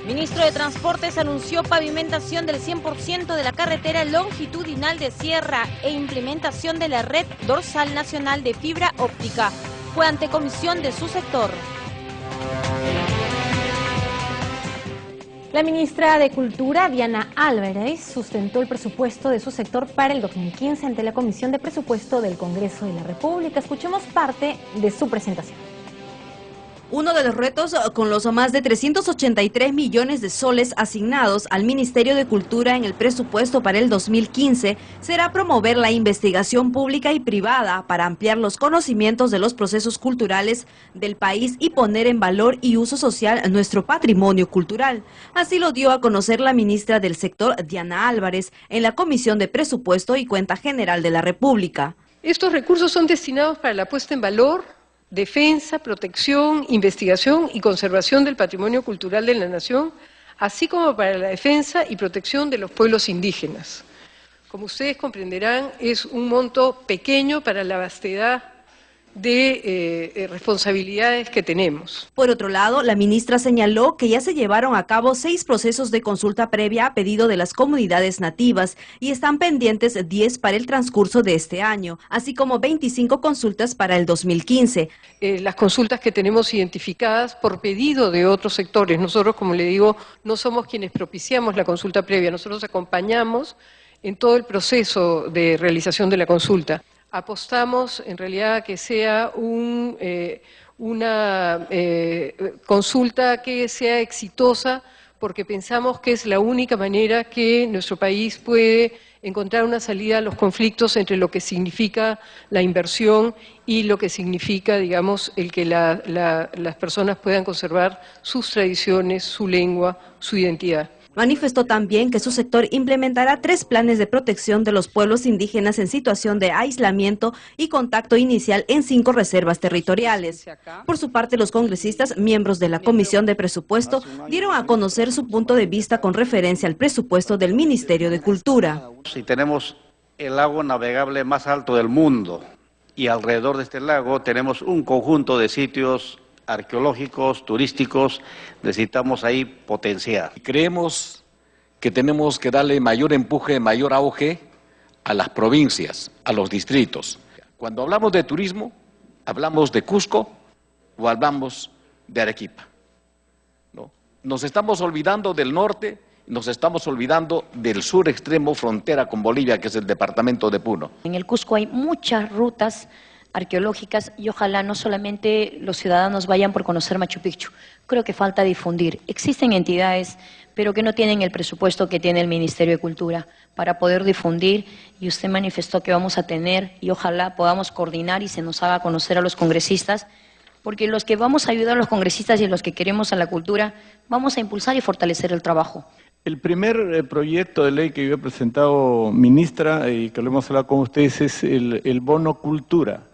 Ministro de Transportes anunció pavimentación del 100% de la carretera longitudinal de Sierra e implementación de la red dorsal nacional de fibra óptica. Fue ante comisión de su sector. La ministra de Cultura, Diana Álvarez, sustentó el presupuesto de su sector para el 2015 ante la Comisión de Presupuesto del Congreso de la República. Escuchemos parte de su presentación. Uno de los retos con los más de 383 millones de soles asignados al Ministerio de Cultura en el presupuesto para el 2015 será promover la investigación pública y privada para ampliar los conocimientos de los procesos culturales del país y poner en valor y uso social nuestro patrimonio cultural. Así lo dio a conocer la ministra del sector, Diana Álvarez, en la Comisión de Presupuesto y Cuenta General de la República. Estos recursos son destinados para la puesta en valor, defensa, protección, investigación y conservación del patrimonio cultural de la nación, así como para la defensa y protección de los pueblos indígenas. Como ustedes comprenderán, es un monto pequeño para la vastedad de responsabilidades que tenemos. Por otro lado, la ministra señaló que ya se llevaron a cabo 6 procesos de consulta previa a pedido de las comunidades nativas y están pendientes 10 para el transcurso de este año, así como 25 consultas para el 2015. Las consultas que tenemos identificadas por pedido de otros sectores. Nosotros, como le digo, no somos quienes propiciamos la consulta previa, nosotros acompañamos en todo el proceso de realización de la consulta. Apostamos en realidad a que sea una consulta que sea exitosa porque pensamos que es la única manera que nuestro país puede encontrar una salida a los conflictos entre lo que significa la inversión y lo que significa, digamos, el que las personas puedan conservar sus tradiciones, su lengua, su identidad. Manifestó también que su sector implementará 3 planes de protección de los pueblos indígenas en situación de aislamiento y contacto inicial en 5 reservas territoriales. Por su parte, los congresistas, miembros de la Comisión de Presupuesto, dieron a conocer su punto de vista con referencia al presupuesto del Ministerio de Cultura. Si tenemos el lago navegable más alto del mundo y alrededor de este lago tenemos un conjunto de sitios arqueológicos, turísticos, necesitamos ahí potenciar. Creemos que tenemos que darle mayor empuje, mayor auge a las provincias, a los distritos. Cuando hablamos de turismo, hablamos de Cusco o hablamos de Arequipa, ¿no? Nos estamos olvidando del norte, nos estamos olvidando del sur extremo, frontera con Bolivia, que es el departamento de Puno. En el Cusco hay muchas rutas arqueológicas y ojalá no solamente los ciudadanos vayan por conocer Machu Picchu. Creo que falta difundir. Existen entidades, pero que no tienen el presupuesto que tiene el Ministerio de Cultura para poder difundir, y usted manifestó que vamos a tener, y ojalá podamos coordinar y se nos haga conocer a los congresistas, porque los que vamos a ayudar a los congresistas y los que queremos a la cultura, vamos a impulsar y fortalecer el trabajo. El primer proyecto de ley que yo he presentado, ministra, y que lo hemos hablado con ustedes, es el bono cultura.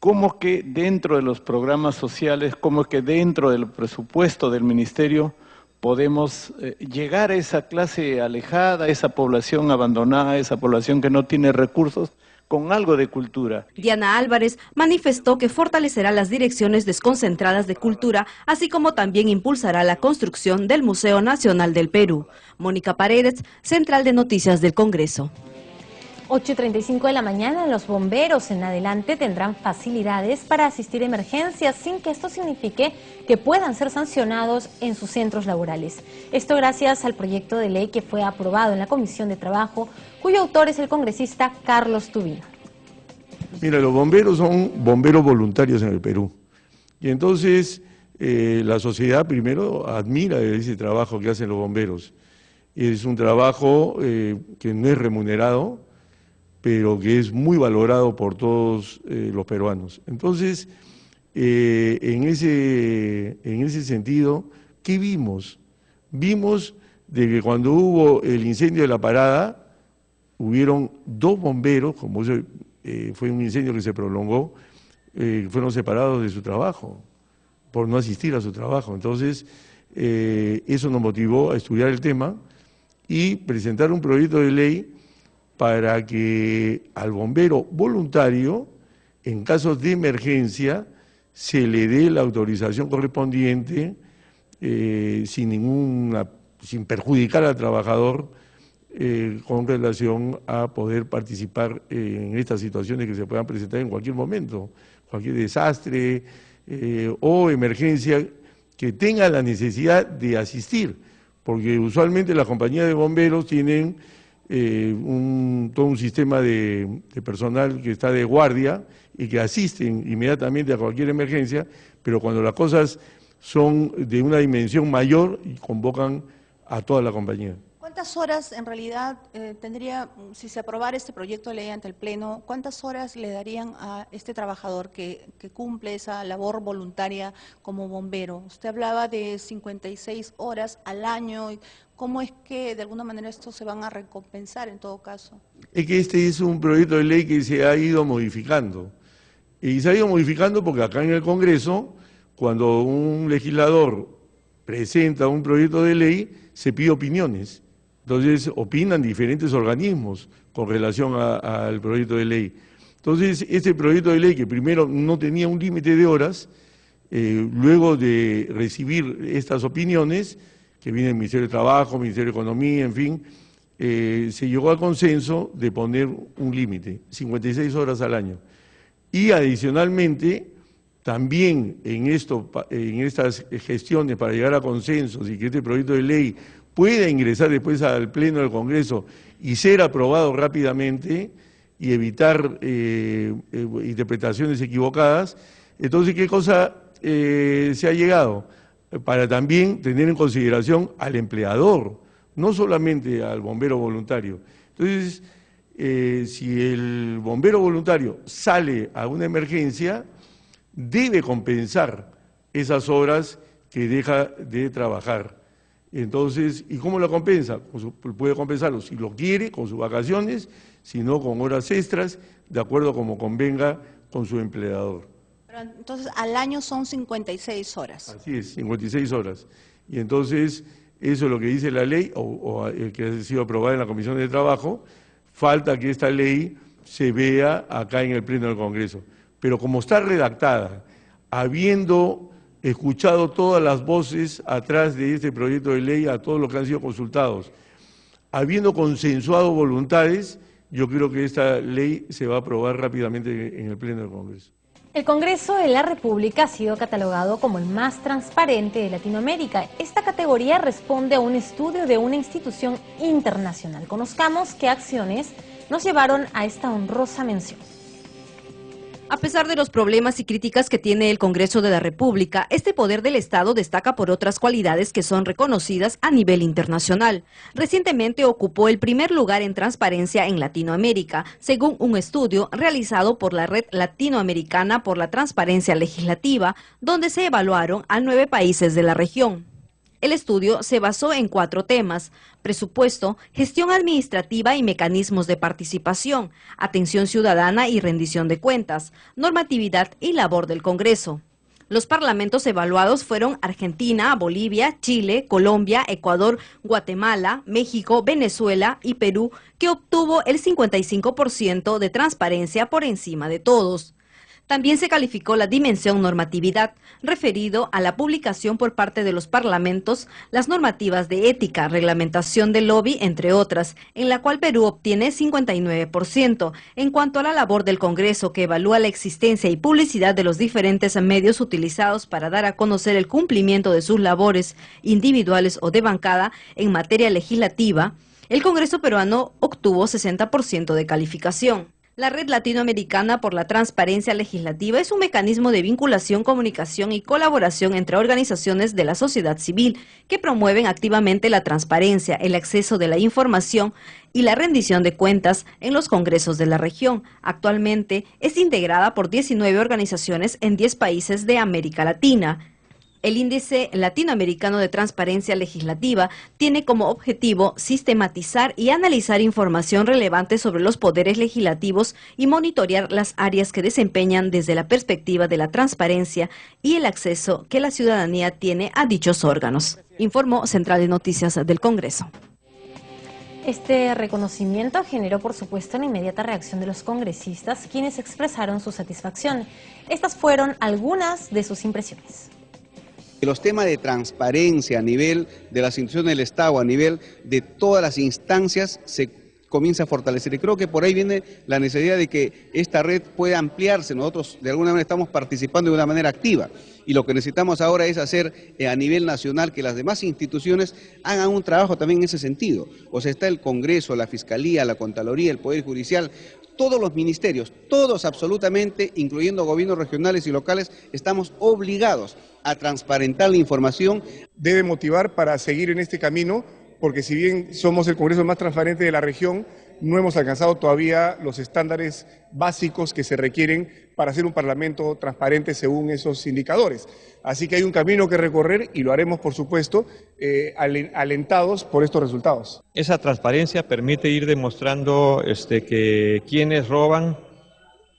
¿Cómo que dentro de los programas sociales, cómo que dentro del presupuesto del ministerio podemos llegar a esa clase alejada, a esa población abandonada, a esa población que no tiene recursos, con algo de cultura? Diana Álvarez manifestó que fortalecerá las direcciones desconcentradas de cultura, así como también impulsará la construcción del Museo Nacional del Perú. Mónica Paredes, Central de Noticias del Congreso. 8:35 de la mañana, los bomberos en adelante tendrán facilidades para asistir a emergencias sin que esto signifique que puedan ser sancionados en sus centros laborales. Esto gracias al proyecto de ley que fue aprobado en la Comisión de Trabajo, cuyo autor es el congresista Carlos Tubino. Mira, los bomberos son bomberos voluntarios en el Perú. Y entonces la sociedad primero admira ese trabajo que hacen los bomberos. Es un trabajo que no es remunerado, pero que es muy valorado por todos los peruanos. Entonces, en ese sentido, ¿qué vimos? Vimos de que cuando hubo el incendio de La Parada, hubieron 2 bomberos, como fue un incendio que se prolongó, fueron separados de su trabajo, por no asistir a su trabajo. Entonces, eso nos motivó a estudiar el tema y presentar un proyecto de ley para que al bombero voluntario, en casos de emergencia, se le dé la autorización correspondiente sin perjudicar al trabajador con relación a poder participar en estas situaciones que se puedan presentar en cualquier momento, cualquier desastre o emergencia que tenga la necesidad de asistir, porque usualmente las compañías de bomberos tienen todo un sistema de personal que está de guardia y que asisten inmediatamente a cualquier emergencia, pero cuando las cosas son de una dimensión mayor, convocan a toda la compañía. ¿Cuántas horas en realidad tendría, si se aprobara este proyecto de ley ante el Pleno, cuántas horas le darían a este trabajador que cumple esa labor voluntaria como bombero? Usted hablaba de 56 horas al año. ¿Cómo es que de alguna manera estos se van a recompensar en todo caso? Es que este es un proyecto de ley que se ha ido modificando. Y se ha ido modificando porque acá en el Congreso, cuando un legislador presenta un proyecto de ley, se pide opiniones. Entonces, opinan diferentes organismos con relación al proyecto de ley. Entonces, este proyecto de ley, que primero no tenía un límite de horas, luego de recibir estas opiniones, que vienen del Ministerio de Trabajo, Ministerio de Economía, en fin, se llegó al consenso de poner un límite, 56 horas al año. Y adicionalmente, también en estas gestiones para llegar a consensos y que este proyecto de ley pueda ingresar después al Pleno del Congreso y ser aprobado rápidamente y evitar interpretaciones equivocadas. Entonces, ¿qué cosa se ha llegado? Para también tener en consideración al empleador, no solamente al bombero voluntario. Entonces, si el bombero voluntario sale a una emergencia, debe compensar esas horas que deja de trabajar. Entonces, ¿y cómo lo compensa? Puede compensarlo, si lo quiere, con sus vacaciones, si no, con horas extras, de acuerdo a como convenga con su empleador. Pero entonces, al año son 56 horas. Así es, 56 horas. Y entonces, eso es lo que dice la ley, o que ha sido aprobada en la Comisión de Trabajo. Falta que esta ley se vea acá en el Pleno del Congreso. Pero como está redactada, habiendo escuchado todas las voces atrás de este proyecto de ley, a todos los que han sido consultados, habiendo consensuado voluntades, yo creo que esta ley se va a aprobar rápidamente en el Pleno del Congreso. El Congreso de la República ha sido catalogado como el más transparente de Latinoamérica. Esta categoría responde a un estudio de una institución internacional. Conozcamos qué acciones nos llevaron a esta honrosa mención. A pesar de los problemas y críticas que tiene el Congreso de la República, este poder del Estado destaca por otras cualidades que son reconocidas a nivel internacional. Recientemente ocupó el primer lugar en transparencia en Latinoamérica, según un estudio realizado por la Red Latinoamericana por la Transparencia Legislativa, donde se evaluaron a 9 países de la región. El estudio se basó en 4 temas: presupuesto, gestión administrativa y mecanismos de participación, atención ciudadana y rendición de cuentas, normatividad y labor del Congreso. Los parlamentos evaluados fueron Argentina, Bolivia, Chile, Colombia, Ecuador, Guatemala, México, Venezuela y Perú, que obtuvo el 55% de transparencia por encima de todos. También se calificó la dimensión normatividad, referido a la publicación por parte de los parlamentos, las normativas de ética, reglamentación del lobby, entre otras, en la cual Perú obtiene 59%. En cuanto a la labor del Congreso, que evalúa la existencia y publicidad de los diferentes medios utilizados para dar a conocer el cumplimiento de sus labores individuales o de bancada en materia legislativa, el Congreso peruano obtuvo 60% de calificación. La Red Latinoamericana por la Transparencia Legislativa es un mecanismo de vinculación, comunicación y colaboración entre organizaciones de la sociedad civil que promueven activamente la transparencia, el acceso de la información y la rendición de cuentas en los congresos de la región. Actualmente es integrada por 19 organizaciones en 10 países de América Latina. El Índice Latinoamericano de Transparencia Legislativa tiene como objetivo sistematizar y analizar información relevante sobre los poderes legislativos y monitorear las áreas que desempeñan desde la perspectiva de la transparencia y el acceso que la ciudadanía tiene a dichos órganos, informó Central de Noticias del Congreso. Este reconocimiento generó, por supuesto, una inmediata reacción de los congresistas, quienes expresaron su satisfacción. Estas fueron algunas de sus impresiones. Los temas de transparencia a nivel de las instituciones del Estado, a nivel de todas las instancias, se comienza a fortalecer. Y creo que por ahí viene la necesidad de que esta red pueda ampliarse. Nosotros de alguna manera estamos participando de una manera activa y lo que necesitamos ahora es hacer a nivel nacional que las demás instituciones hagan un trabajo también en ese sentido. O sea, está el Congreso, la Fiscalía, la Contraloría, el Poder Judicial, todos los ministerios, todos absolutamente, incluyendo gobiernos regionales y locales, estamos obligados a transparentar la información. Debe motivar para seguir en este camino, porque si bien somos el Congreso más transparente de la región, no hemos alcanzado todavía los estándares básicos que se requieren para ser un Parlamento transparente según esos indicadores. Así que hay un camino que recorrer y lo haremos, por supuesto, alentados por estos resultados. Esa transparencia permite ir demostrando que quienes roban,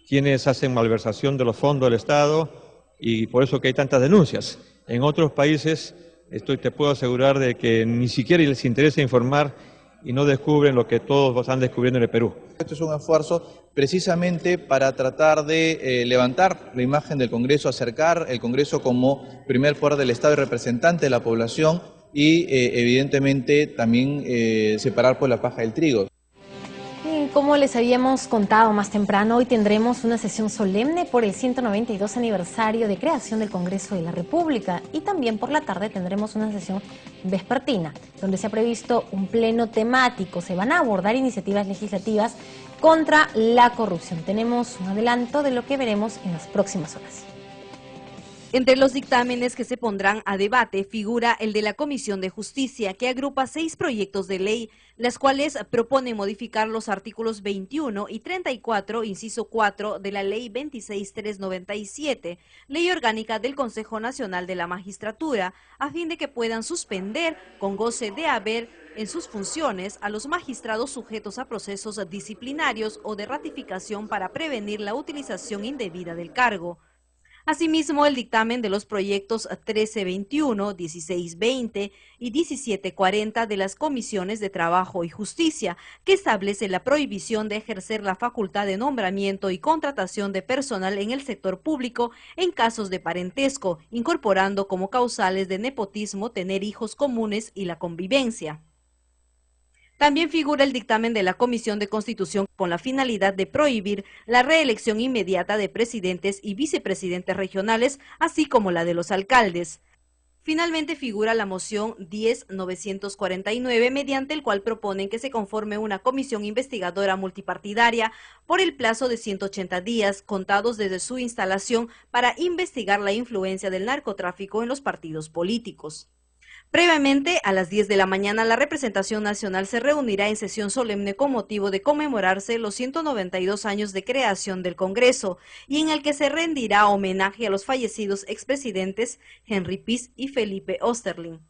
quienes hacen malversación de los fondos del Estado, y por eso que hay tantas denuncias. En otros países te puedo asegurar de que ni siquiera les interesa informar y no descubren lo que todos están descubriendo en el Perú. Esto es un esfuerzo precisamente para tratar de levantar la imagen del Congreso, acercar el Congreso como primer poder del Estado y representante de la población y evidentemente también separar pues la paja del trigo. Como les habíamos contado más temprano, hoy tendremos una sesión solemne por el 192 aniversario de creación del Congreso de la República y también por la tarde tendremos una sesión vespertina, donde se ha previsto un pleno temático. Se van a abordar iniciativas legislativas contra la corrupción. Tenemos un adelanto de lo que veremos en las próximas horas. Entre los dictámenes que se pondrán a debate figura el de la Comisión de Justicia, que agrupa 6 proyectos de ley, las cuales proponen modificar los artículos 21 y 34, inciso 4, de la Ley 26397, Ley Orgánica del Consejo Nacional de la Magistratura, a fin de que puedan suspender, con goce de haber en sus funciones, a los magistrados sujetos a procesos disciplinarios o de ratificación para prevenir la utilización indebida del cargo. Asimismo, el dictamen de los proyectos 1321, 1620 y 1740 de las Comisiones de Trabajo y Justicia, que establece la prohibición de ejercer la facultad de nombramiento y contratación de personal en el sector público en casos de parentesco, incorporando como causales de nepotismo tener hijos comunes y la convivencia. También figura el dictamen de la Comisión de Constitución con la finalidad de prohibir la reelección inmediata de presidentes y vicepresidentes regionales, así como la de los alcaldes. Finalmente figura la moción 10.949, mediante el cual proponen que se conforme una comisión investigadora multipartidaria por el plazo de 180 días, contados desde su instalación, para investigar la influencia del narcotráfico en los partidos políticos. Previamente, a las 10 de la mañana, la representación nacional se reunirá en sesión solemne con motivo de conmemorarse los 192 años de creación del Congreso y en el que se rendirá homenaje a los fallecidos expresidentes Henry Piz y Felipe Osterling.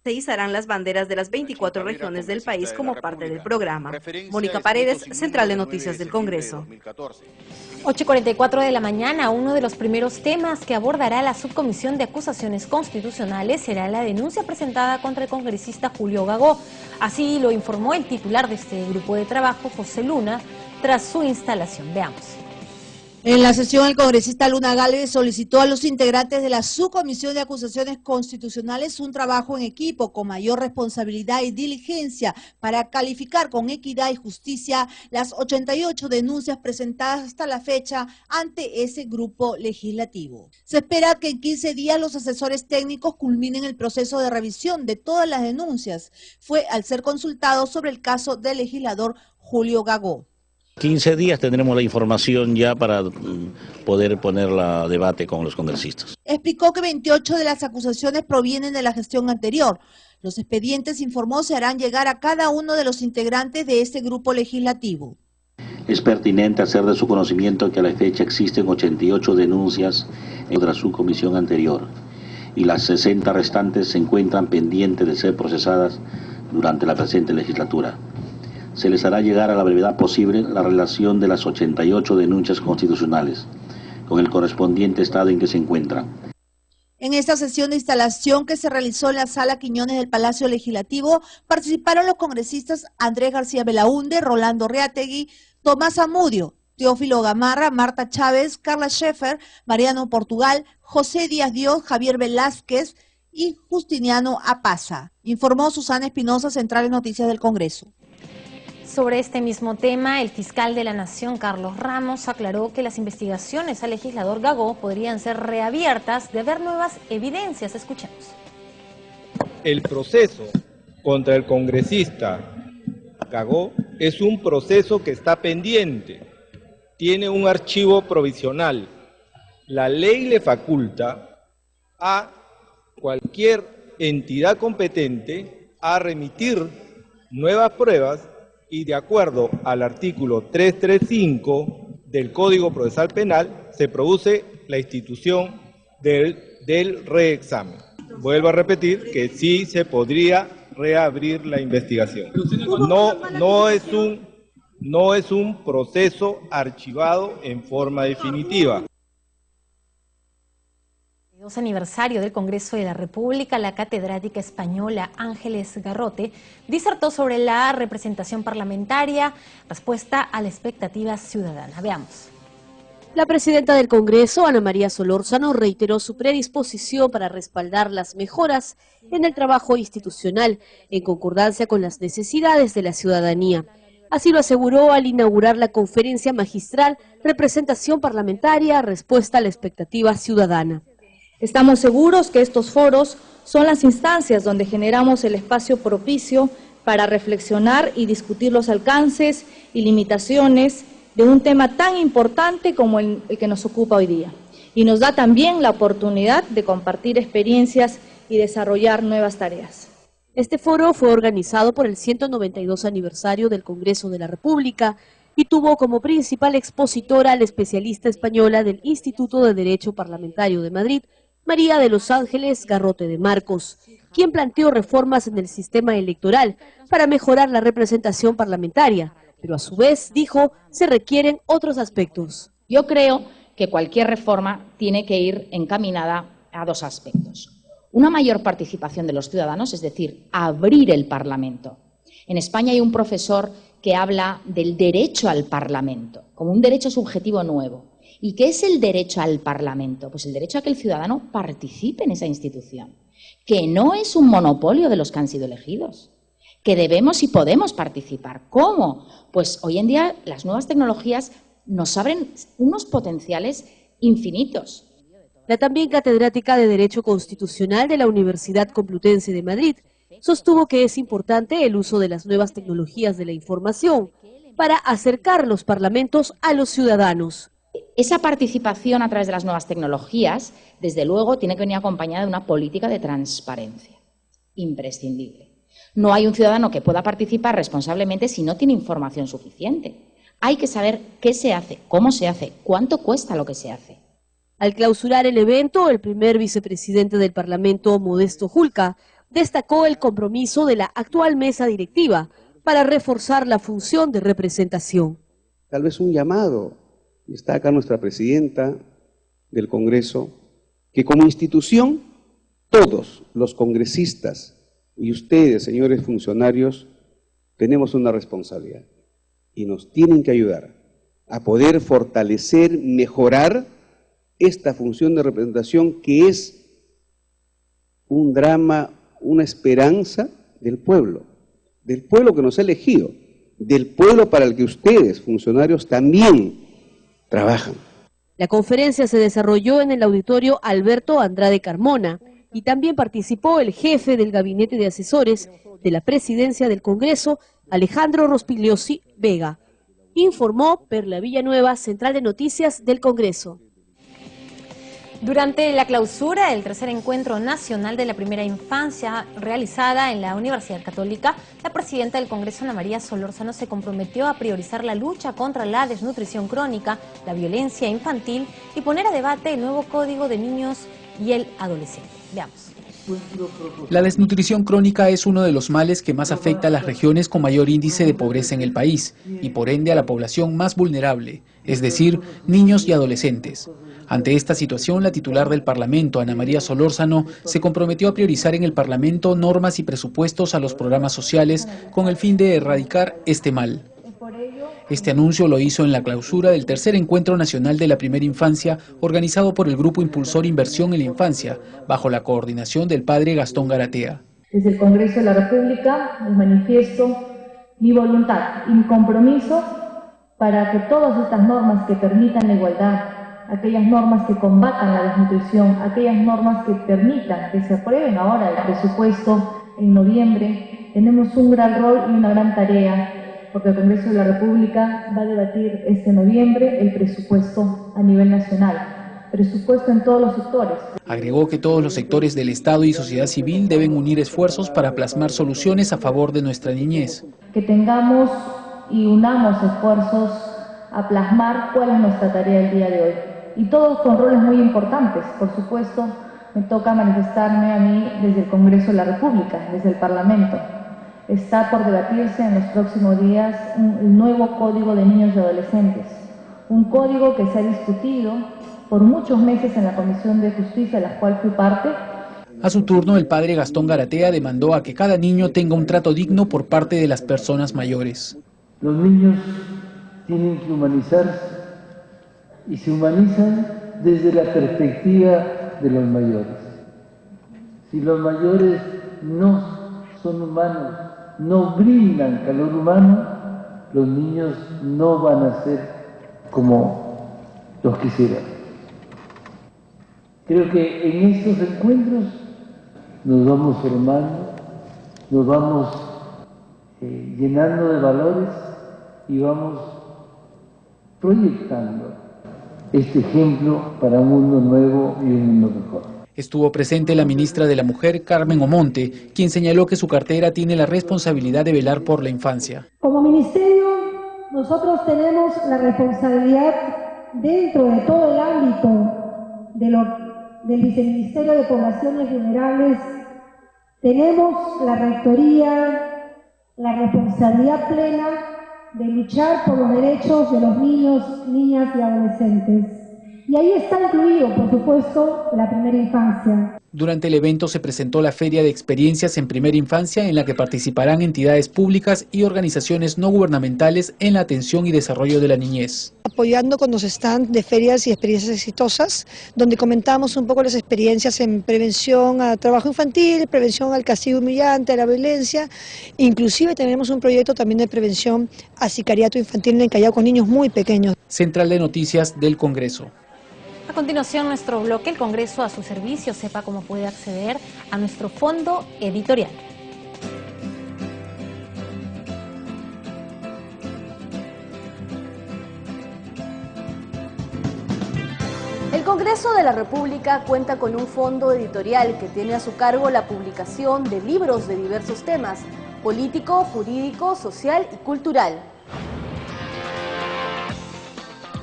Se izarán las banderas de las 24 regiones del país como parte del programa. Mónica Paredes, Central de Noticias del Congreso. 8:44 de la mañana, uno de los primeros temas que abordará la Subcomisión de Acusaciones Constitucionales será la denuncia presentada contra el congresista Julio Gagó. Así lo informó el titular de este grupo de trabajo, José Luna, tras su instalación. Veamos. En la sesión, el congresista Luna Gálvez solicitó a los integrantes de la Subcomisión de Acusaciones Constitucionales un trabajo en equipo con mayor responsabilidad y diligencia para calificar con equidad y justicia las 88 denuncias presentadas hasta la fecha ante ese grupo legislativo. Se espera que en 15 días los asesores técnicos culminen el proceso de revisión de todas las denuncias. Fue al ser consultado sobre el caso del legislador Julio Gagó. 15 días tendremos la información ya para poder ponerla a debate con los congresistas. Explicó que 28 de las acusaciones provienen de la gestión anterior. Los expedientes, informó, se harán llegar a cada uno de los integrantes de este grupo legislativo. Es pertinente hacer de su conocimiento que a la fecha existen 88 denuncias en otra subcomisión anterior y las 60 restantes se encuentran pendientes de ser procesadas durante la presente legislatura. Se les hará llegar a la brevedad posible la relación de las 88 denuncias constitucionales con el correspondiente estado en que se encuentran. En esta sesión de instalación que se realizó en la Sala Quiñones del Palacio Legislativo, participaron los congresistas Andrés García Belaúnde, Rolando Reategui, Tomás Amudio, Teófilo Gamarra, Marta Chávez, Carla Scheffer, Mariano Portugal, José Díaz Dios, Javier Velázquez y Justiniano Apaza. Informó Susana Espinosa, Centrales Noticias del Congreso. Sobre este mismo tema, el fiscal de la Nación, Carlos Ramos, aclaró que las investigaciones al legislador Gagó podrían ser reabiertas de haber nuevas evidencias. Escuchemos. El proceso contra el congresista Gagó es un proceso que está pendiente, tiene un archivo provisional. La ley le faculta a cualquier entidad competente a remitir nuevas pruebas y de acuerdo al artículo 335 del Código Procesal Penal se produce la institución del reexamen. Vuelvo a repetir que sí se podría reabrir la investigación. No es un proceso archivado en forma definitiva. Aniversario del Congreso de la República, la catedrática española Ángeles Garrote disertó sobre la representación parlamentaria, respuesta a la expectativa ciudadana. Veamos. La presidenta del Congreso, Ana María Solórzano, reiteró su predisposición para respaldar las mejoras en el trabajo institucional, en concordancia con las necesidades de la ciudadanía. Así lo aseguró al inaugurar la conferencia magistral Representación Parlamentaria, respuesta a la expectativa ciudadana. Estamos seguros que estos foros son las instancias donde generamos el espacio propicio para reflexionar y discutir los alcances y limitaciones de un tema tan importante como el que nos ocupa hoy día. Y nos da también la oportunidad de compartir experiencias y desarrollar nuevas tareas. Este foro fue organizado por el 192 aniversario del Congreso de la República y tuvo como principal expositora a la especialista española del Instituto de Derecho Parlamentario de Madrid, María de los Ángeles Garrote de Marcos, quien planteó reformas en el sistema electoral para mejorar la representación parlamentaria, pero a su vez, dijo, se requieren otros aspectos. Yo creo que cualquier reforma tiene que ir encaminada a dos aspectos. Una mayor participación de los ciudadanos, es decir, abrir el Parlamento. En España hay un profesor que habla del derecho al Parlamento, como un derecho subjetivo nuevo. ¿Y qué es el derecho al Parlamento? Pues el derecho a que el ciudadano participe en esa institución, que no es un monopolio de los que han sido elegidos, que debemos y podemos participar. ¿Cómo? Pues hoy en día las nuevas tecnologías nos abren unos potenciales infinitos. La también catedrática de Derecho Constitucional de la Universidad Complutense de Madrid sostuvo que es importante el uso de las nuevas tecnologías de la información para acercar los parlamentos a los ciudadanos. Esa participación a través de las nuevas tecnologías, desde luego, tiene que venir acompañada de una política de transparencia, imprescindible. No hay un ciudadano que pueda participar responsablemente si no tiene información suficiente. Hay que saber qué se hace, cómo se hace, cuánto cuesta lo que se hace. Al clausurar el evento, el primer vicepresidente del Parlamento, Modesto Julca, destacó el compromiso de la actual mesa directiva para reforzar la función de representación. Tal vez un llamado. Está acá nuestra presidenta del Congreso, que como institución, todos los congresistas y ustedes, señores funcionarios, tenemos una responsabilidad y nos tienen que ayudar a poder fortalecer, mejorar esta función de representación que es un drama, una esperanza del pueblo que nos ha elegido, del pueblo para el que ustedes, funcionarios, también trabajan. La conferencia se desarrolló en el auditorio Alberto Andrade Carmona y también participó el jefe del Gabinete de Asesores de la Presidencia del Congreso, Alejandro Rospigliosi Vega. Informó Perla Villanueva, Central de Noticias del Congreso. Durante la clausura del tercer encuentro nacional de la primera infancia realizada en la Universidad Católica, la presidenta del Congreso, Ana María Solórzano, se comprometió a priorizar la lucha contra la desnutrición crónica, la violencia infantil y poner a debate el nuevo Código de Niños y el Adolescente. Veamos. La desnutrición crónica es uno de los males que más afecta a las regiones con mayor índice de pobreza en el país y por ende a la población más vulnerable, es decir, niños y adolescentes. Ante esta situación, la titular del Parlamento, Ana María Solórzano, se comprometió a priorizar en el Parlamento normas y presupuestos a los programas sociales con el fin de erradicar este mal. Este anuncio lo hizo en la clausura del tercer Encuentro Nacional de la Primera Infancia, organizado por el Grupo Impulsor Inversión en la Infancia, bajo la coordinación del padre Gastón Garatea. Desde el Congreso de la República les manifiesto mi voluntad y mi compromiso para que todas estas normas que permitan la igualdad, aquellas normas que combatan la desnutrición, aquellas normas que permitan que se aprueben ahora el presupuesto en noviembre, tenemos un gran rol y una gran tarea, porque el Congreso de la República va a debatir este noviembre el presupuesto a nivel nacional, presupuesto en todos los sectores. Agregó que todos los sectores del Estado y sociedad civil deben unir esfuerzos para plasmar soluciones a favor de nuestra niñez. Que tengamos y unamos esfuerzos a plasmar cuál es nuestra tarea el día de hoy. Y todos con roles muy importantes. Por supuesto, me toca manifestarme a mí desde el Congreso de la República, desde el Parlamento. Está por debatirse en los próximos días un nuevo Código de Niños y Adolescentes. Un código que se ha discutido por muchos meses en la Comisión de Justicia, de la cual fui parte. A su turno, el padre Gastón Garatea demandó a que cada niño tenga un trato digno por parte de las personas mayores. Los niños tienen que humanizarse y se humanizan desde la perspectiva de los mayores. Si los mayores no son humanos, no brindan calor humano, los niños no van a ser como los quisieran. Creo que en estos encuentros nos vamos formando, nos vamos llenando de valores y vamos proyectando este ejemplo para un mundo nuevo y un mundo mejor. Estuvo presente la ministra de la Mujer, Carmen Omonte, quien señaló que su cartera tiene la responsabilidad de velar por la infancia. Como ministerio, nosotros tenemos la responsabilidad dentro de todo el ámbito del Viceministerio de Poblaciones Vulnerables, tenemos la rectoría, la responsabilidad plena de luchar por los derechos de los niños, niñas y adolescentes. Y ahí está incluido, por supuesto, la primera infancia. Durante el evento se presentó la Feria de Experiencias en Primera Infancia, en la que participarán entidades públicas y organizaciones no gubernamentales en la atención y desarrollo de la niñez. Apoyando con los stands de ferias y experiencias exitosas, donde comentamos un poco las experiencias en prevención a trabajo infantil, prevención al castigo humillante, a la violencia. Inclusive tenemos un proyecto también de prevención a sicariato infantil en el Callao con niños muy pequeños. Central de Noticias del Congreso. A continuación, nuestro bloque, el Congreso a su servicio. Sepa cómo puede acceder a nuestro fondo editorial. El Congreso de la República cuenta con un fondo editorial que tiene a su cargo la publicación de libros de diversos temas: político, jurídico, social y cultural.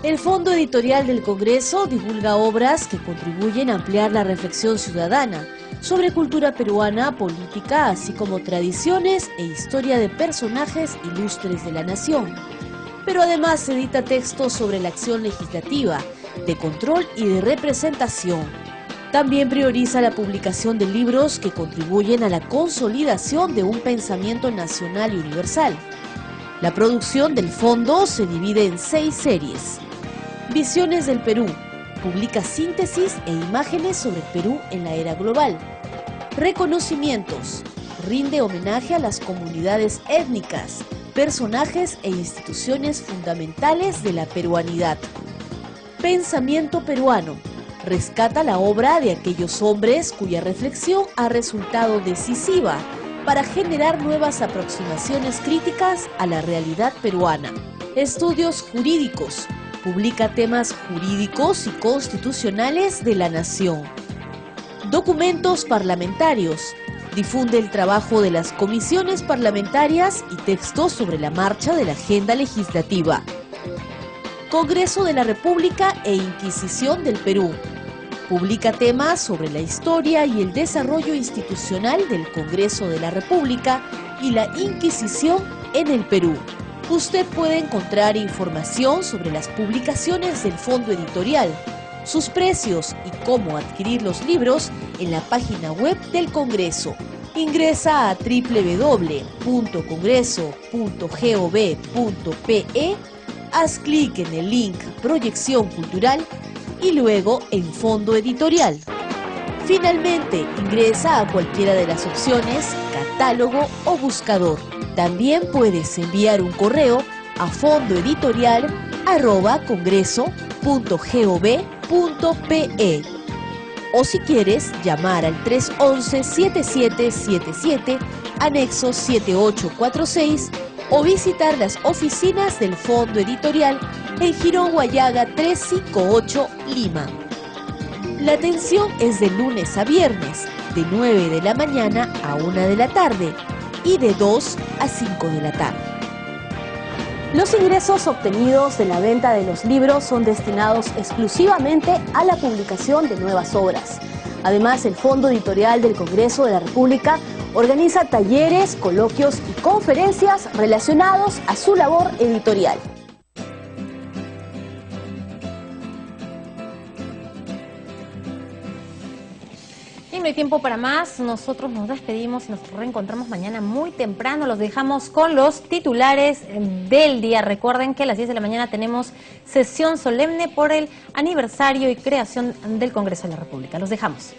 El Fondo Editorial del Congreso divulga obras que contribuyen a ampliar la reflexión ciudadana sobre cultura peruana, política, así como tradiciones e historia de personajes ilustres de la nación. Pero además edita textos sobre la acción legislativa, de control y de representación. También prioriza la publicación de libros que contribuyen a la consolidación de un pensamiento nacional y universal. La producción del fondo se divide en 6 series. Visiones del Perú, publica síntesis e imágenes sobre el Perú en la era global. Reconocimientos, rinde homenaje a las comunidades étnicas, personajes e instituciones fundamentales de la peruanidad. Pensamiento peruano, rescata la obra de aquellos hombres cuya reflexión ha resultado decisiva para generar nuevas aproximaciones críticas a la realidad peruana. Estudios jurídicos, publica temas jurídicos y constitucionales de la nación. Documentos parlamentarios, difunde el trabajo de las comisiones parlamentarias y textos sobre la marcha de la agenda legislativa. Congreso de la República e Inquisición del Perú, publica temas sobre la historia y el desarrollo institucional del Congreso de la República y la Inquisición en el Perú. Usted puede encontrar información sobre las publicaciones del Fondo Editorial, sus precios y cómo adquirir los libros en la página web del Congreso. Ingresa a www.congreso.gov.pe haz clic en el link Proyección Cultural y luego en Fondo Editorial. Finalmente, ingresa a cualquiera de las opciones Catálogo o Buscador. También puedes enviar un correo a fondoeditorial@congreso.gov.pe. O si quieres, llamar al 311-7777, anexo 7846, o visitar las oficinas del Fondo Editorial en Girón Guayaga 358, Lima. La atención es de lunes a viernes, de 9 de la mañana a 1 de la tarde y de 2 a 5 de la tarde. Los ingresos obtenidos de la venta de los libros son destinados exclusivamente a la publicación de nuevas obras. Además, el Fondo Editorial del Congreso de la República organiza talleres, coloquios y conferencias relacionados a su labor editorial. Y no hay tiempo para más, nosotros nos despedimos y nos reencontramos mañana muy temprano. Los dejamos con los titulares del día. Recuerden que a las 10 de la mañana tenemos sesión solemne por el aniversario y creación del Congreso de la República. Los dejamos.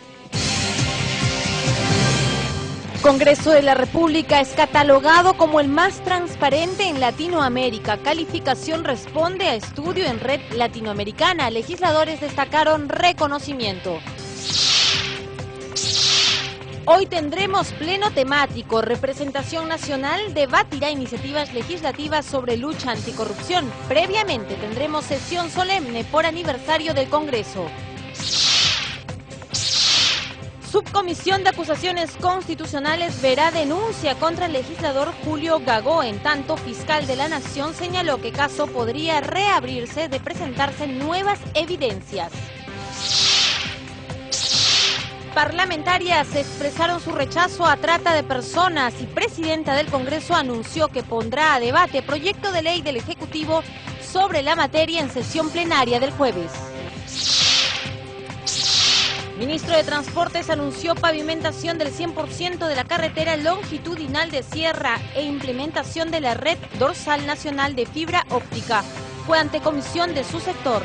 Congreso de la República es catalogado como el más transparente en Latinoamérica. Calificación responde a estudio en Red Latinoamericana. Legisladores destacaron reconocimiento. Hoy tendremos pleno temático. Representación Nacional debatirá iniciativas legislativas sobre lucha anticorrupción. Previamente tendremos sesión solemne por aniversario del Congreso. Subcomisión de Acusaciones Constitucionales verá denuncia contra el legislador Julio Gagó. En tanto, fiscal de la Nación señaló que caso podría reabrirse de presentarse nuevas evidencias. Parlamentarias expresaron su rechazo a trata de personas y presidenta del Congreso anunció que pondrá a debate proyecto de ley del Ejecutivo sobre la materia en sesión plenaria del jueves. Ministro de Transportes anunció pavimentación del 100% de la carretera longitudinal de Sierra e implementación de la red dorsal nacional de fibra óptica. Fue ante comisión de su sector.